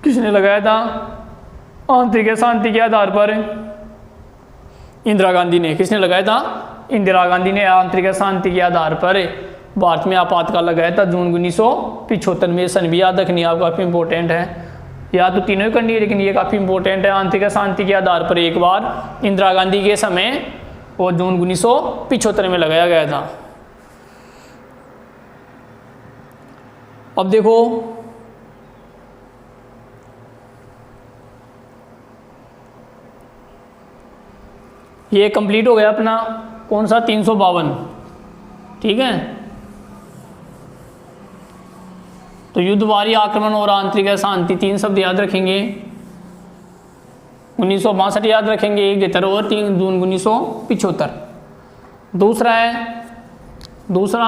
किसने लगाया था, आंतरिक अशांति के आधार पर इंदिरा गांधी ने। किसने लगाया था, इंदिरा गांधी ने आंतरिक अशांति के आधार पर भारत में आपातकाल लगाया था जून 1975 में। सन भी याद रखनी है, काफ़ी इंपॉर्टेंट है। या तो तीनों ही करनी है, लेकिन ये काफ़ी इंपॉर्टेंट है। आंतरिक अशांति के आधार पर 1 बार इंदिरा गांधी के समय और जून 1975 में लगाया गया था। अब देखो, ये कंप्लीट हो गया अपना कौन सा, 352, ठीक है। तो युद्ध, बाहरी आक्रमण और आंतरिक अशांति, 3 शब्द याद रखेंगे। 1962 याद रखेंगे, 71 और 3 जून 1975। दूसरा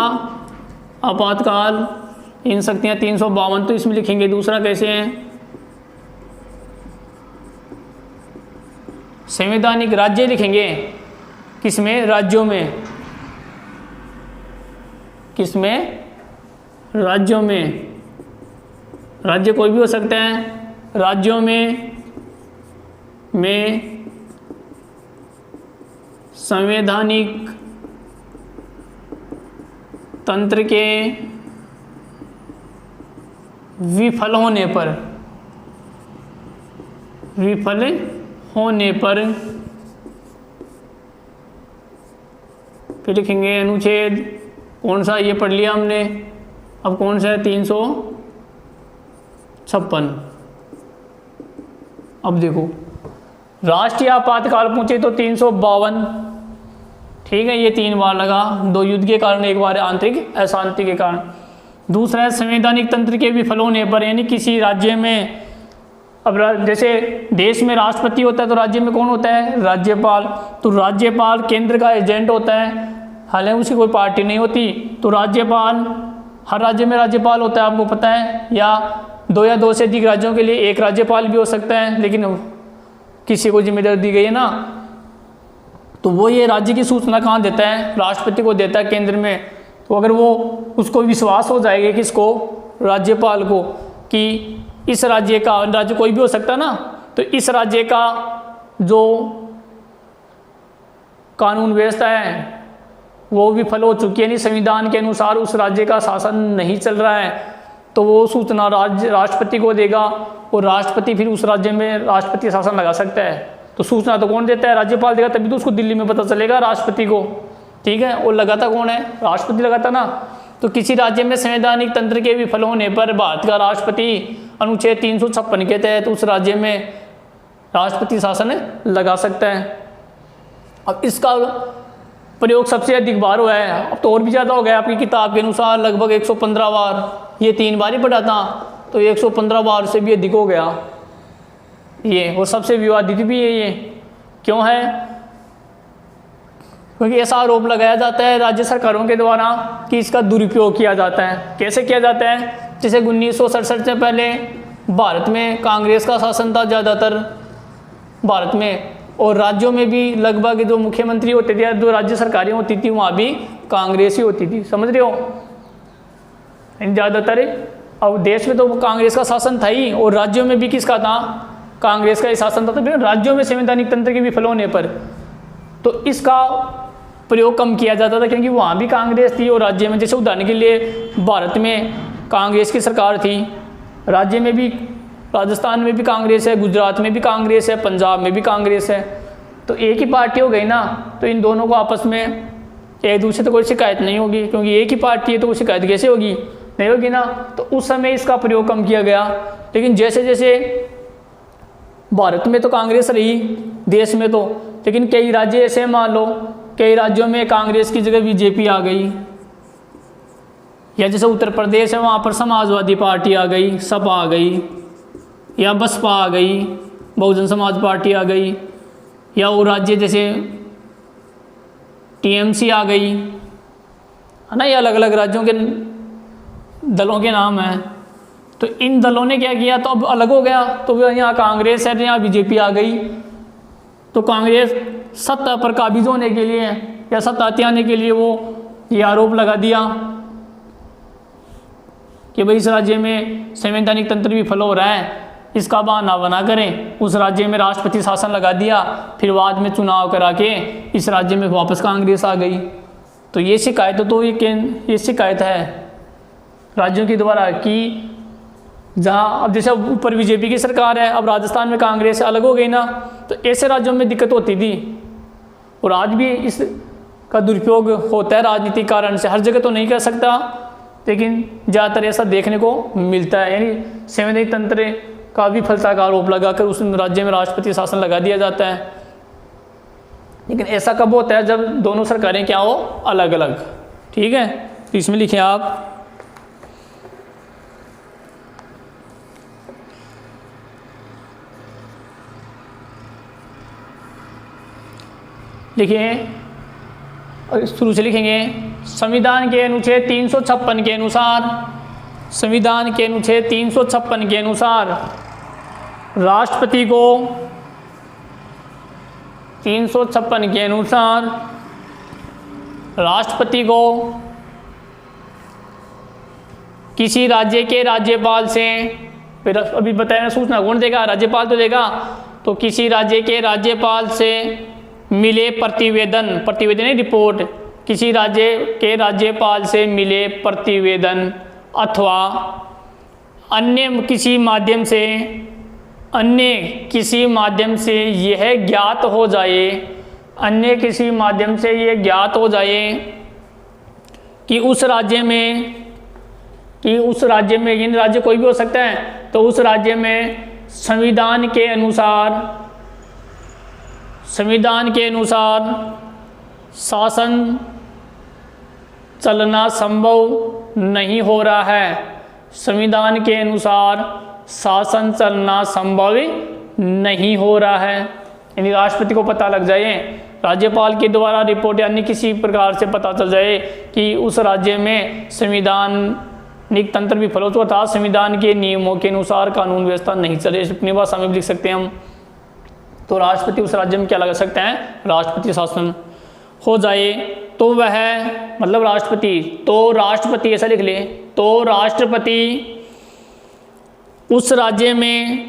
आपातकाल इन शक्तियाँ 352, तो इसमें लिखेंगे। दूसरा कैसे है, संवैधानिक राज्य लिखेंगे। किसमें, राज्यों में। किसमें, राज्यों में। राज्य कोई भी हो सकता है। राज्यों में संवैधानिक तंत्र के विफल होने पर फिर लिखेंगे अनुच्छेद कौन सा, ये पढ़ लिया हमने। अब कौन सा है, 356। अब देखो, राष्ट्रीय आपातकाल पूछे तो 352, ठीक है, ये 3 बार लगा। 2 युद्ध के कारण, 1 बार आंतरिक अशांति के कारण। दूसरा है संवैधानिक तंत्र के विफल होने पर, यानी किसी राज्य में, अब जैसे देश में राष्ट्रपति होता है तो राज्य में कौन होता है, राज्यपाल। तो राज्यपाल केंद्र का एजेंट होता है, हालांकि उसकी कोई पार्टी नहीं होती। तो राज्यपाल, हर राज्य में राज्यपाल होता है, आपको पता है। या 2 या 2 से अधिक राज्यों के लिए 1 राज्यपाल भी हो सकता है, लेकिन किसी को जिम्मेदारी दी गई है ना, तो वो ये राज्य की सूचना कहाँ देता है, राष्ट्रपति को देता है केंद्र में। तो अगर वो, उसको विश्वास हो जाएगा, किसको, राज्यपाल को, कि इस राज्य का, राज्य कोई भी हो सकता है ना, तो इस राज्य का जो कानून व्यवस्था है वो विफल हो चुकी है, नहीं संविधान के अनुसार उस राज्य का शासन नहीं चल रहा है, तो वो सूचना राष्ट्रपति को देगा और राष्ट्रपति फिर उस राज्य में राष्ट्रपति शासन लगा सकता है। तो सूचना तो कौन देता है, राज्यपाल देगा, तभी तो उसको दिल्ली में पता चलेगा राष्ट्रपति को, ठीक है। और लगाता कौन है, राष्ट्रपति लगाता ना। तो किसी राज्य में संवैधानिक तंत्र के विफल होने पर भारत का राष्ट्रपति अनुच्छेद 356 के तहत उस राज्य में राष्ट्रपति शासन लगा सकता है। अब इसका प्रयोग सबसे अधिक बार हुआ है, अब तो और भी ज़्यादा हो गया, आपकी किताब के अनुसार लगभग 115 बार। ये 3 बार ही पढ़ा था, तो 115 बार से भी अधिक हो गया ये। और सबसे विवादित भी है ये। क्यों है? क्योंकि ऐसा आरोप लगाया जाता है राज्य सरकारों के द्वारा कि इसका दुरुपयोग किया जाता है। कैसे किया जाता है? जैसे 1967 से पहले भारत में कांग्रेस का शासन था ज़्यादातर भारत में, और राज्यों में भी लगभग जो मुख्यमंत्री होते थे, जो राज्य सरकारें होती थी, वहाँ भी कांग्रेस ही होती थी। समझ रहे हो? ज़्यादातर अब देश में तो कांग्रेस का शासन था ही, और राज्यों में भी किसका था? कांग्रेस का ही शासन था। तो राज्यों में संवैधानिक तंत्र के विफल होने पर तो इसका प्रयोग कम किया जाता था, क्योंकि वहाँ भी कांग्रेस थी और राज्य में, जैसे उदाहरण के लिए भारत में कांग्रेस की सरकार थी, राज्य में भी राजस्थान में भी कांग्रेस है, गुजरात में भी कांग्रेस है, पंजाब में भी कांग्रेस है। तो एक ही पार्टी हो गई ना, तो इन दोनों को आपस में एक दूसरे से कोई शिकायत नहीं होगी, क्योंकि एक ही पार्टी है तो वो शिकायत कैसे होगी? नहीं होगी ना। तो उस समय इसका प्रयोग कम किया गया। लेकिन जैसे जैसे भारत में तो कांग्रेस रही देश में तो, लेकिन कई राज्य ऐसे मान लो कई राज्यों में कांग्रेस की जगह बीजेपी आ गई, या जैसे उत्तर प्रदेश है वहाँ पर समाजवादी पार्टी आ गई, सपा आ गई, या बसपा आ गई, बहुजन समाज पार्टी आ गई, या वो राज्य जैसे टीएमसी आ गई, है ना। ये अलग अलग राज्यों के दलों के नाम हैं। तो इन दलों ने क्या किया? तो अब अलग हो गया, तो यहाँ कांग्रेस है, यहाँ बीजेपी आ गई। तो कांग्रेस सत्ता पर काबिज होने के लिए या सत्ता आने के लिए वो ये आरोप लगा दिया कि भाई इस राज्य में संवैधानिक तंत्र विफल हो रहा है, इसका बहाना बना करें। उस राज्य में राष्ट्रपति शासन लगा दिया, फिर बाद में चुनाव करा के इस राज्य में वापस कांग्रेस आ गई। तो ये शिकायत तो ये शिकायत है राज्यों के द्वारा कि जहाँ अब जैसे ऊपर बीजेपी की सरकार है, अब राजस्थान में कांग्रेस अलग हो गई ना, तो ऐसे राज्यों में दिक्कत होती थी। और आज भी इसका दुरुपयोग होता है राजनीतिक कारण से। हर जगह तो नहीं कर सकता, लेकिन ज़्यादातर ऐसा देखने को मिलता है। यानी संवैधानिक तंत्र का विफलता का आरोप लगाकर उस राज्य में राष्ट्रपति शासन लगा दिया जाता है। लेकिन ऐसा कब होता है? जब दोनों सरकारें क्या हो? अलग अलग। ठीक है, तो इसमें लिखें आप लिखिए, और शुरू से लिखेंगे। संविधान के अनुच्छेद 356 के अनुसार, संविधान के अनुच्छेद 356 के अनुसार राष्ट्रपति को 356 के अनुसार राष्ट्रपति को किसी राज्य के राज्यपाल से, फिर अभी बताया सूचना कौन देगा? राज्यपाल तो देगा। तो किसी राज्य के राज्यपाल से मिले प्रतिवेदन, प्रतिवेदन है रिपोर्ट, किसी राज्य के राज्यपाल से मिले प्रतिवेदन अथवा अन्य किसी माध्यम से यह ज्ञात हो जाए, अन्य किसी माध्यम से यह ज्ञात हो जाए कि उस राज्य में इन राज्य कोई भी हो सकता है, तो उस राज्य में संविधान के अनुसार शासन चलना संभव नहीं हो रहा है। संविधान के अनुसार शासन चलना संभव नहीं हो रहा है। यानी राष्ट्रपति को पता लग जाए, राज्यपाल के द्वारा रिपोर्ट अन्य किसी प्रकार से पता चल जाए कि उस राज्य में संविधानिक तंत्र विफल हो था, संविधान के नियमों के अनुसार कानून व्यवस्था नहीं चले, अपनी भाषा में लिख सकते हैं हम। तो राष्ट्रपति उस राज्य में क्या लगा सकते हैं? राष्ट्रपति शासन हो जाए तो वह मतलब राष्ट्रपति ऐसा लिख ले, तो राष्ट्रपति उस राज्य में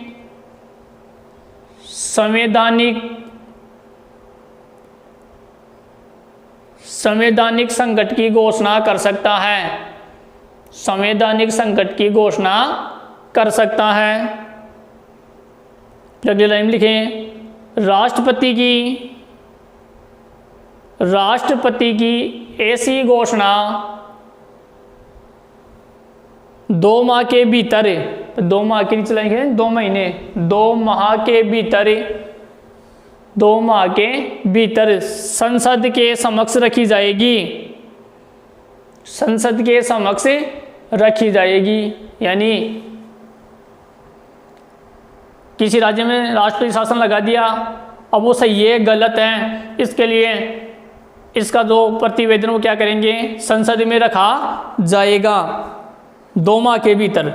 संवैधानिक संकट की घोषणा कर सकता है। संवैधानिक संकट की घोषणा कर सकता है। अगली लाइन में लिखें, राष्ट्रपति की ऐसी घोषणा 2 माह के भीतर, 2 माह के नहीं चलाएंगे, 2 महीने, 2 माह के भीतर, 2 माह के भीतर संसद के समक्ष रखी जाएगी, संसद के समक्ष रखी जाएगी। यानी किसी राज्य में राष्ट्रपति शासन लगा दिया, अब वो सही है गलत है, इसके लिए इसका जो प्रतिवेदन वो क्या करेंगे, संसद में रखा जाएगा 2 माह के भीतर,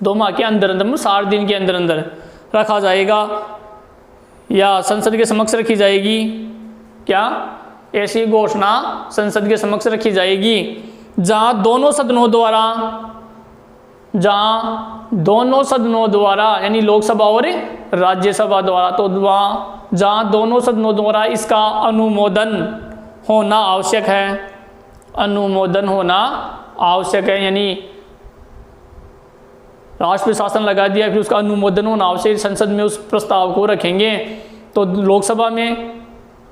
2 माह के अंदर अंदर 60 दिन के अंदर अंदर रखा जाएगा या संसद के समक्ष रखी जाएगी। क्या ऐसी घोषणा संसद के समक्ष रखी जाएगी जहां दोनों सदनों द्वारा यानी लोकसभा और राज्यसभा द्वारा, तो वहाँ जहाँ दोनों सदनों द्वारा इसका अनुमोदन होना आवश्यक है, अनुमोदन होना आवश्यक है। यानी राष्ट्रपति शासन लगा दिया, फिर उसका अनुमोदन होना आवश्यक, संसद में उस प्रस्ताव को रखेंगे तो लोकसभा में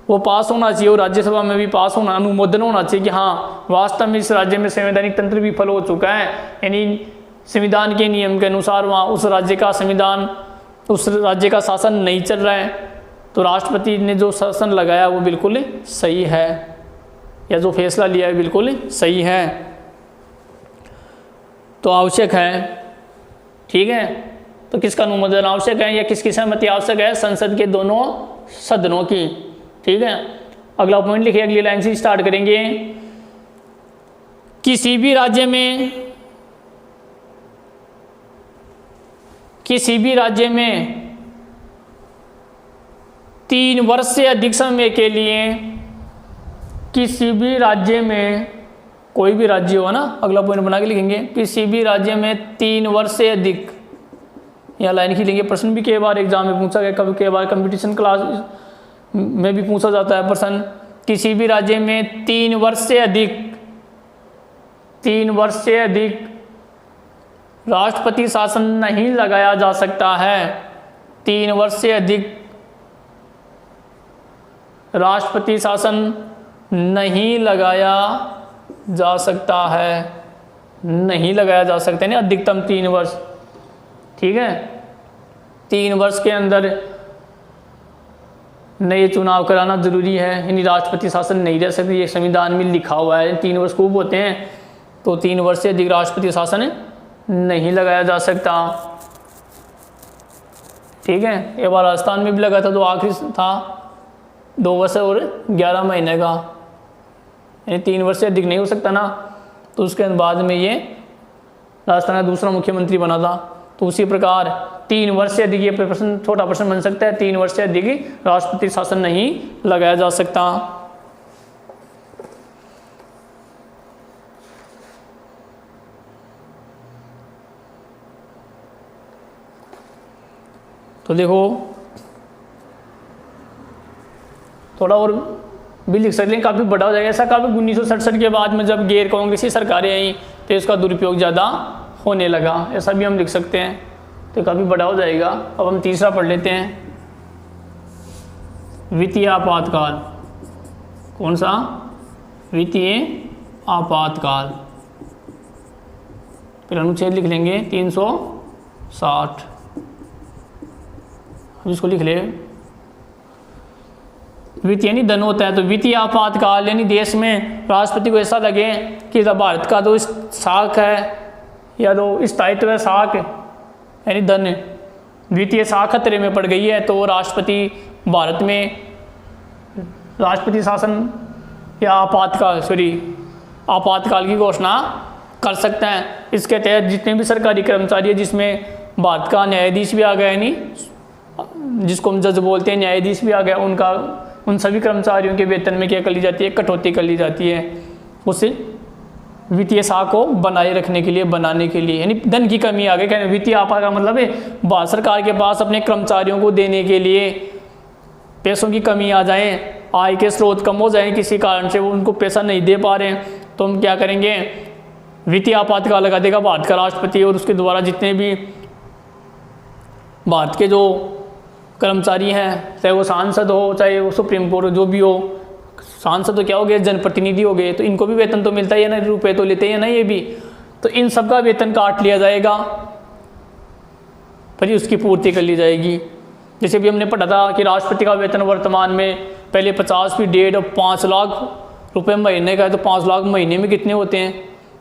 वो पास होना चाहिए और राज्यसभा में भी पास होना, अनुमोदन होना चाहिए कि हाँ वास्तव में इस राज्य में संवैधानिक तंत्र विफल हो चुका है, यानी संविधान के नियम के अनुसार वहाँ उस राज्य का संविधान, उस राज्य का शासन नहीं चल रहा है, तो राष्ट्रपति ने जो शासन लगाया वो बिल्कुल सही है, या जो फैसला लिया है बिल्कुल सही है, तो आवश्यक है। ठीक है, तो किसका अनुमोदन आवश्यक है या किसकी सहमति आवश्यक है, संसद के दोनों सदनों की। ठीक है, अगला पॉइंट लिखिए, अगली लाइन से स्टार्ट करेंगे। किसी भी राज्य में 3 वर्ष से अधिक समय के लिए, किसी भी राज्य में, कोई भी राज्य हो ना, अगला पॉइंट बना के लिखेंगे, किसी भी राज्य में 3 वर्ष से अधिक, यहाँ लाइन खींचेंगे। प्रश्न भी कई बार एग्जाम में पूछा गया, कभी कई बार कंपटीशन क्लास में भी पूछा जाता है प्रश्न। किसी भी राज्य में 3 वर्ष से अधिक राष्ट्रपति शासन नहीं लगाया जा सकता है, 3 वर्ष से अधिक राष्ट्रपति शासन नहीं लगाया जा सकता है, नहीं लगाया जा सकता है, नहीं अधिकतम 3 वर्ष। ठीक है, 3 वर्ष के अंदर नए चुनाव कराना जरूरी है, यानी राष्ट्रपति शासन नहीं रह सकती, ये संविधान में लिखा हुआ है, 3 वर्ष खूब होते हैं, तो 3 वर्ष से अधिक राष्ट्रपति शासन नहीं लगाया जा सकता। ठीक है, ये बार राजस्थान में भी लगा था, तो आखिरी था 2 वर्ष और 11 महीने का, यानी 3 वर्ष से अधिक नहीं हो सकता ना, तो उसके बाद में ये राजस्थान का दूसरा मुख्यमंत्री बना था। तो उसी प्रकार 3 वर्ष से अधिक, ये प्रश्न छोटा प्रश्न बन सकता है, 3 वर्ष से अधिक राष्ट्रपति शासन नहीं लगाया जा सकता। तो देखो थोड़ा और भी लिख सकते हैं, काफ़ी बड़ा हो जाएगा। ऐसा काफ़ी 1967 के बाद में जब गैर कांग्रेसी सरकारें आई तो इसका दुरुपयोग ज़्यादा होने लगा, ऐसा भी हम लिख सकते हैं, तो काफ़ी बड़ा हो जाएगा। अब हम तीसरा पढ़ लेते हैं, वित्तीय आपातकाल। कौन सा? वित्तीय आपातकाल। फिर अनुच्छेद लिख लेंगे 360, हम इसको लिख ले। वित्त यानी धन होता है, तो वित्तीय आपातकाल यानी देश में राष्ट्रपति को ऐसा लगे कि भारत का जो साख है या जो स्थायित्व है, साख यानी धन, वित्तीय साख खतरे में पड़ गई है, तो राष्ट्रपति भारत में राष्ट्रपति शासन या आपातकाल की घोषणा कर सकते हैं। इसके तहत जितने भी सरकारी कर्मचारी है, जिसमें भारत का न्यायाधीश भी आ गया, यानी जिसको हम जज बोलते हैं, न्यायाधीश भी आ गया, उन सभी कर्मचारियों के वेतन में क्या कर ली जाती है? कटौती कर ली जाती है, उस वित्तीय साख को बनाए रखने के लिए, बनाने के लिए, यानी धन की कमी आ गई। क्या वित्तीय आपात का मतलब है भारत सरकार के पास अपने कर्मचारियों को देने के लिए पैसों की कमी आ जाए, आय के स्रोत कम हो जाए, किसी कारण से वो उनको पैसा नहीं दे पा रहे हैं, तो हम क्या करेंगे? वित्तीय आपातकाल लगा देगा भारत का राष्ट्रपति, और उसके द्वारा जितने भी भारत के जो कर्मचारी हैं, चाहे वो सांसद हो, चाहे वो सुप्रीम कोर्ट जो भी हो, सांसद तो क्या हो गए? जनप्रतिनिधि हो गए, तो इनको भी वेतन तो मिलता ही है ना, रुपये तो लेते हैं ना ये भी, तो इन सब का वेतन काट लिया जाएगा, फिर उसकी पूर्ति कर ली जाएगी। जैसे भी हमने पढ़ा था कि राष्ट्रपति का वेतन वर्तमान में पहले 50 डेढ़ और 5 लाख रुपए महीने का है, तो 5 लाख महीने में कितने होते हैं,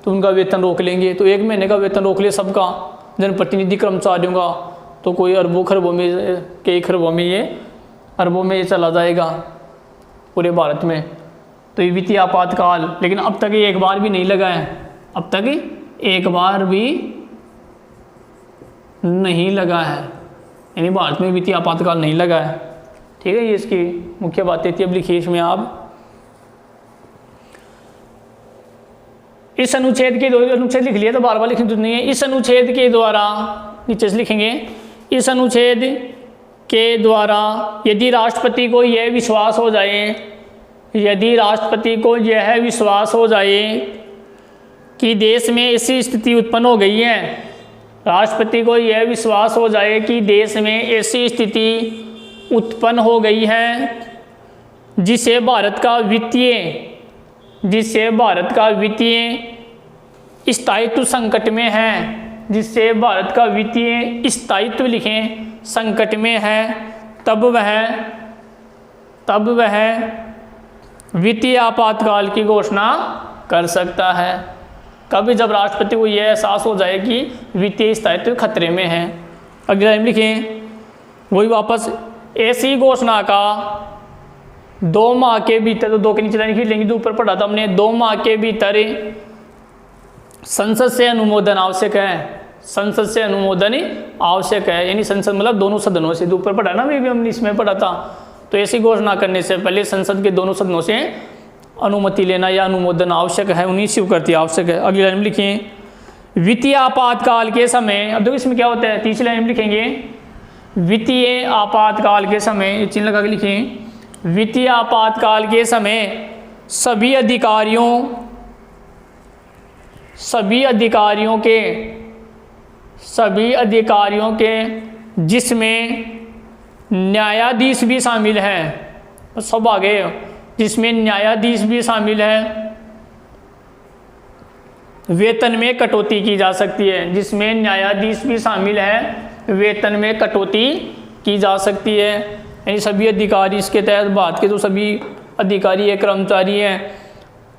तो उनका वेतन रोक लेंगे। तो 1 महीने का वेतन रोक लिया सबका, जनप्रतिनिधि कर्मचारियों का, तो कोई अरबों खरबों में, कई खरबों में, ये अरबों में ये चला जाएगा पूरे भारत में। तो ये वित्तीय आपातकाल, लेकिन अब तक ये एक बार भी नहीं लगा है, अब तक एक बार भी नहीं लगा है, यानी भारत में वित्तीय आपातकाल नहीं लगा है। ठीक है, ये इसकी मुख्य बातें थी। अब लिखिए इसमें आप इस अनुच्छेद के अनुच्छेद लिख लिया तो बार बार लिखने की जरूरत नहीं है। इस अनुच्छेद के द्वारा, नीचे से लिखेंगे, इस अनुच्छेद के द्वारा यदि राष्ट्रपति को यह विश्वास हो जाए, यदि राष्ट्रपति को यह विश्वास हो जाए कि देश में ऐसी स्थिति उत्पन्न हो गई है, राष्ट्रपति को यह विश्वास हो जाए कि देश में ऐसी स्थिति उत्पन्न हो गई है जिससे भारत का वित्तीय स्थायित्व संकट में है, जिससे भारत का वित्तीय स्थायित्व लिखें संकट में है, तब वह वित्तीय आपातकाल की घोषणा कर सकता है। कभी जब राष्ट्रपति को यह एहसास हो जाए कि वित्तीय स्थायित्व खतरे में है। अगला लाइन लिखें, वही वापस ऐसी घोषणा का 2 माह के भीतर, तो 2 के नीचे लाइन खींच लेंगे, जो ऊपर पढ़ा था हमने, 2 माह के भीतर संसद से अनुमोदन आवश्यक है, संसद से अनुमोदन आवश्यक है, यानी संसद मतलब दोनों सदनों से, ऊपर पढ़ा ना, भी हमने इसमें पढ़ा था। तो ऐसी घोषणा करने से पहले संसद के दोनों सदनों से अनुमति लेना या अनुमोदन आवश्यक है, उन्हीं स्वीकृति आवश्यक है। अगली लाइन में लिखिए, वित्तीय आपातकाल के समय, अब देखो इसमें क्या होता है, तीसरी लाइन में लिखेंगे, वित्तीय आपातकाल के समय, चिन्ह लगा के लिखिए, वित्तीय आपातकाल के समय सभी अधिकारियों के जिसमें न्यायाधीश भी शामिल है, सब आ गए, जिसमें न्यायाधीश भी शामिल है, वेतन में कटौती की जा सकती है, जिसमें न्यायाधीश भी शामिल है, वेतन में कटौती की जा सकती है। यानी सभी अधिकारी इसके तहत, भारत के जो सभी अधिकारी है, कर्मचारी हैं,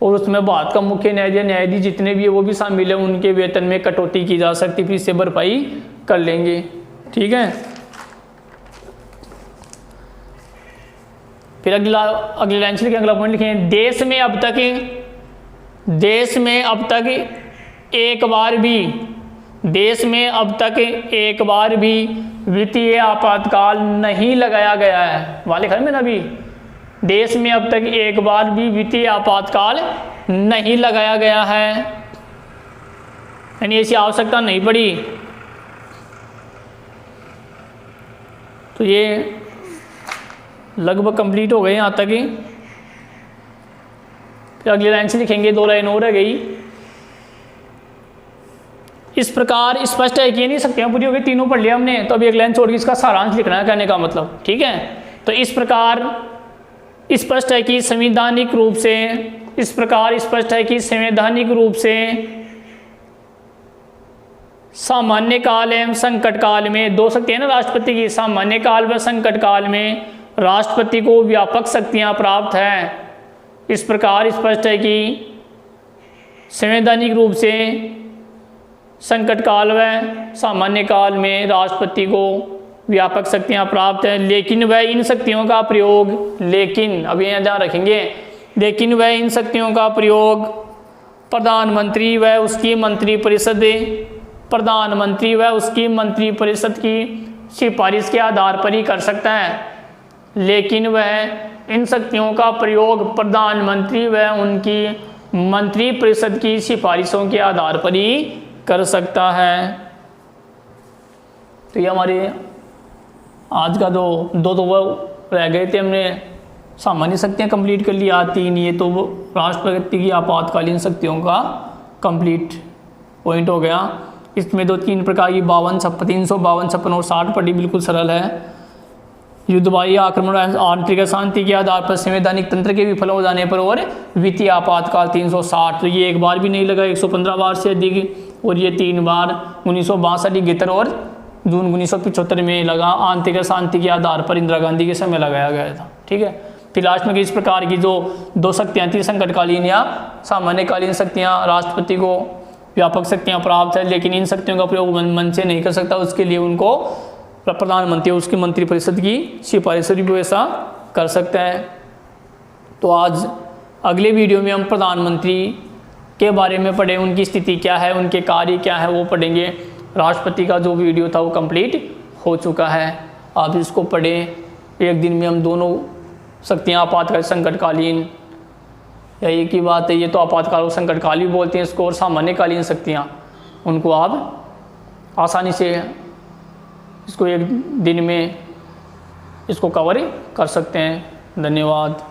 और उसमें भारत का मुख्य न्यायाधीश जितने भी है वो भी शामिल है, उनके वेतन में कटौती की जा सकती है, फिर इससे भरपाई कर लेंगे। ठीक है, फिर अगली लाइन से लिखें, अगला पॉइंट लिखें, देश में अब तक एक बार भी वित्तीय आपातकाल नहीं लगाया गया है। वाले खड़े में ना, अभी देश में अब तक एक बार भी वित्तीय आपातकाल नहीं लगाया गया है, यानी ऐसी आवश्यकता नहीं पड़ी। तो ये लगभग कंप्लीट हो गए यहाँ तक ही। फिर अगली लाइन से लिखेंगे, 2 लाइन और रह गई। इस प्रकार स्पष्ट है कि नहीं सकते पूरी हो गई, तीनों पढ़ लिया हमने, तो अभी एक लाइन छोड़ के इसका सारांश लिखना है, कहने का मतलब। ठीक है, तो इस प्रकार स्पष्ट है कि संवैधानिक रूप से सामान्य काल एवं संकट काल में 2 शक्तियां ना राष्ट्रपति की, सामान्य काल व संकट काल में राष्ट्रपति को व्यापक शक्तियां प्राप्त हैं। इस प्रकार स्पष्ट है कि संवैधानिक रूप से संकट काल व सामान्य काल में राष्ट्रपति को व्यापक शक्तियां प्राप्त हैं, लेकिन वह इन शक्तियों का प्रयोग, लेकिन अब यहाँ ध्यान रखेंगे, लेकिन वह इन शक्तियों का प्रयोग प्रधानमंत्री व उसकी मंत्रिपरिषद की सिफारिश के आधार पर ही कर सकता है। लेकिन वह इन शक्तियों का प्रयोग प्रधानमंत्री व उनकी मंत्रिपरिषद की सिफारिशों के आधार पर ही कर सकता है। तो ये हमारे आज का दो वो रह गए थे, हमने सामान्य शक्तियाँ कंप्लीट कर ली, आज 3, ये तो राष्ट्रपति की आपातकालीन शक्तियों का कंप्लीट पॉइंट हो गया। इसमें 2-3 प्रकार की 352, 56 और 60 पढ़ी, बिल्कुल सरल है। युद्धवाही आक्रमण, आंतरिक अशांति के आधार पर संवैधानिक तंत्र के विफल हो जाने पर, और वित्तीय आपातकाल 360, तो ये एक बार भी नहीं लगा, 115 बार से अधिक और ये 3 बार 1962, 71 और जून 1975 में लगा। आंतरिक शांति के आधार पर इंदिरा गांधी के समय लगाया गया था। ठीक है। फिर लास्ट में इस प्रकार की जो 2 शक्तियाँ थी, संकटकालीन या सामान्यकालीन शक्तियाँ, राष्ट्रपति को व्यापक शक्तियाँ प्राप्त है, लेकिन इन शक्तियों का प्रयोग मन से नहीं कर सकता, उसके लिए उनको प्रधानमंत्री उसकी मंत्रिपरिषद की सिफारिश भी ऐसा कर सकता है। तो आज अगले वीडियो में हम प्रधानमंत्री के बारे में पढ़ें, उनकी स्थिति क्या है, उनके कार्य क्या है वो पढ़ेंगे। राष्ट्रपति का जो वीडियो था वो कंप्लीट हो चुका है, आप इसको पढ़ें। एक दिन में हम दोनों शक्तियाँ, आपातकालीन, संकटकालीन, या एक ही बात है, ये तो आपातकाल और संकटकालीन बोलते हैं इसको, और सामान्यकालीन शक्तियाँ, उनको आप आसानी से इसको एक दिन में इसको कवर कर सकते हैं। धन्यवाद।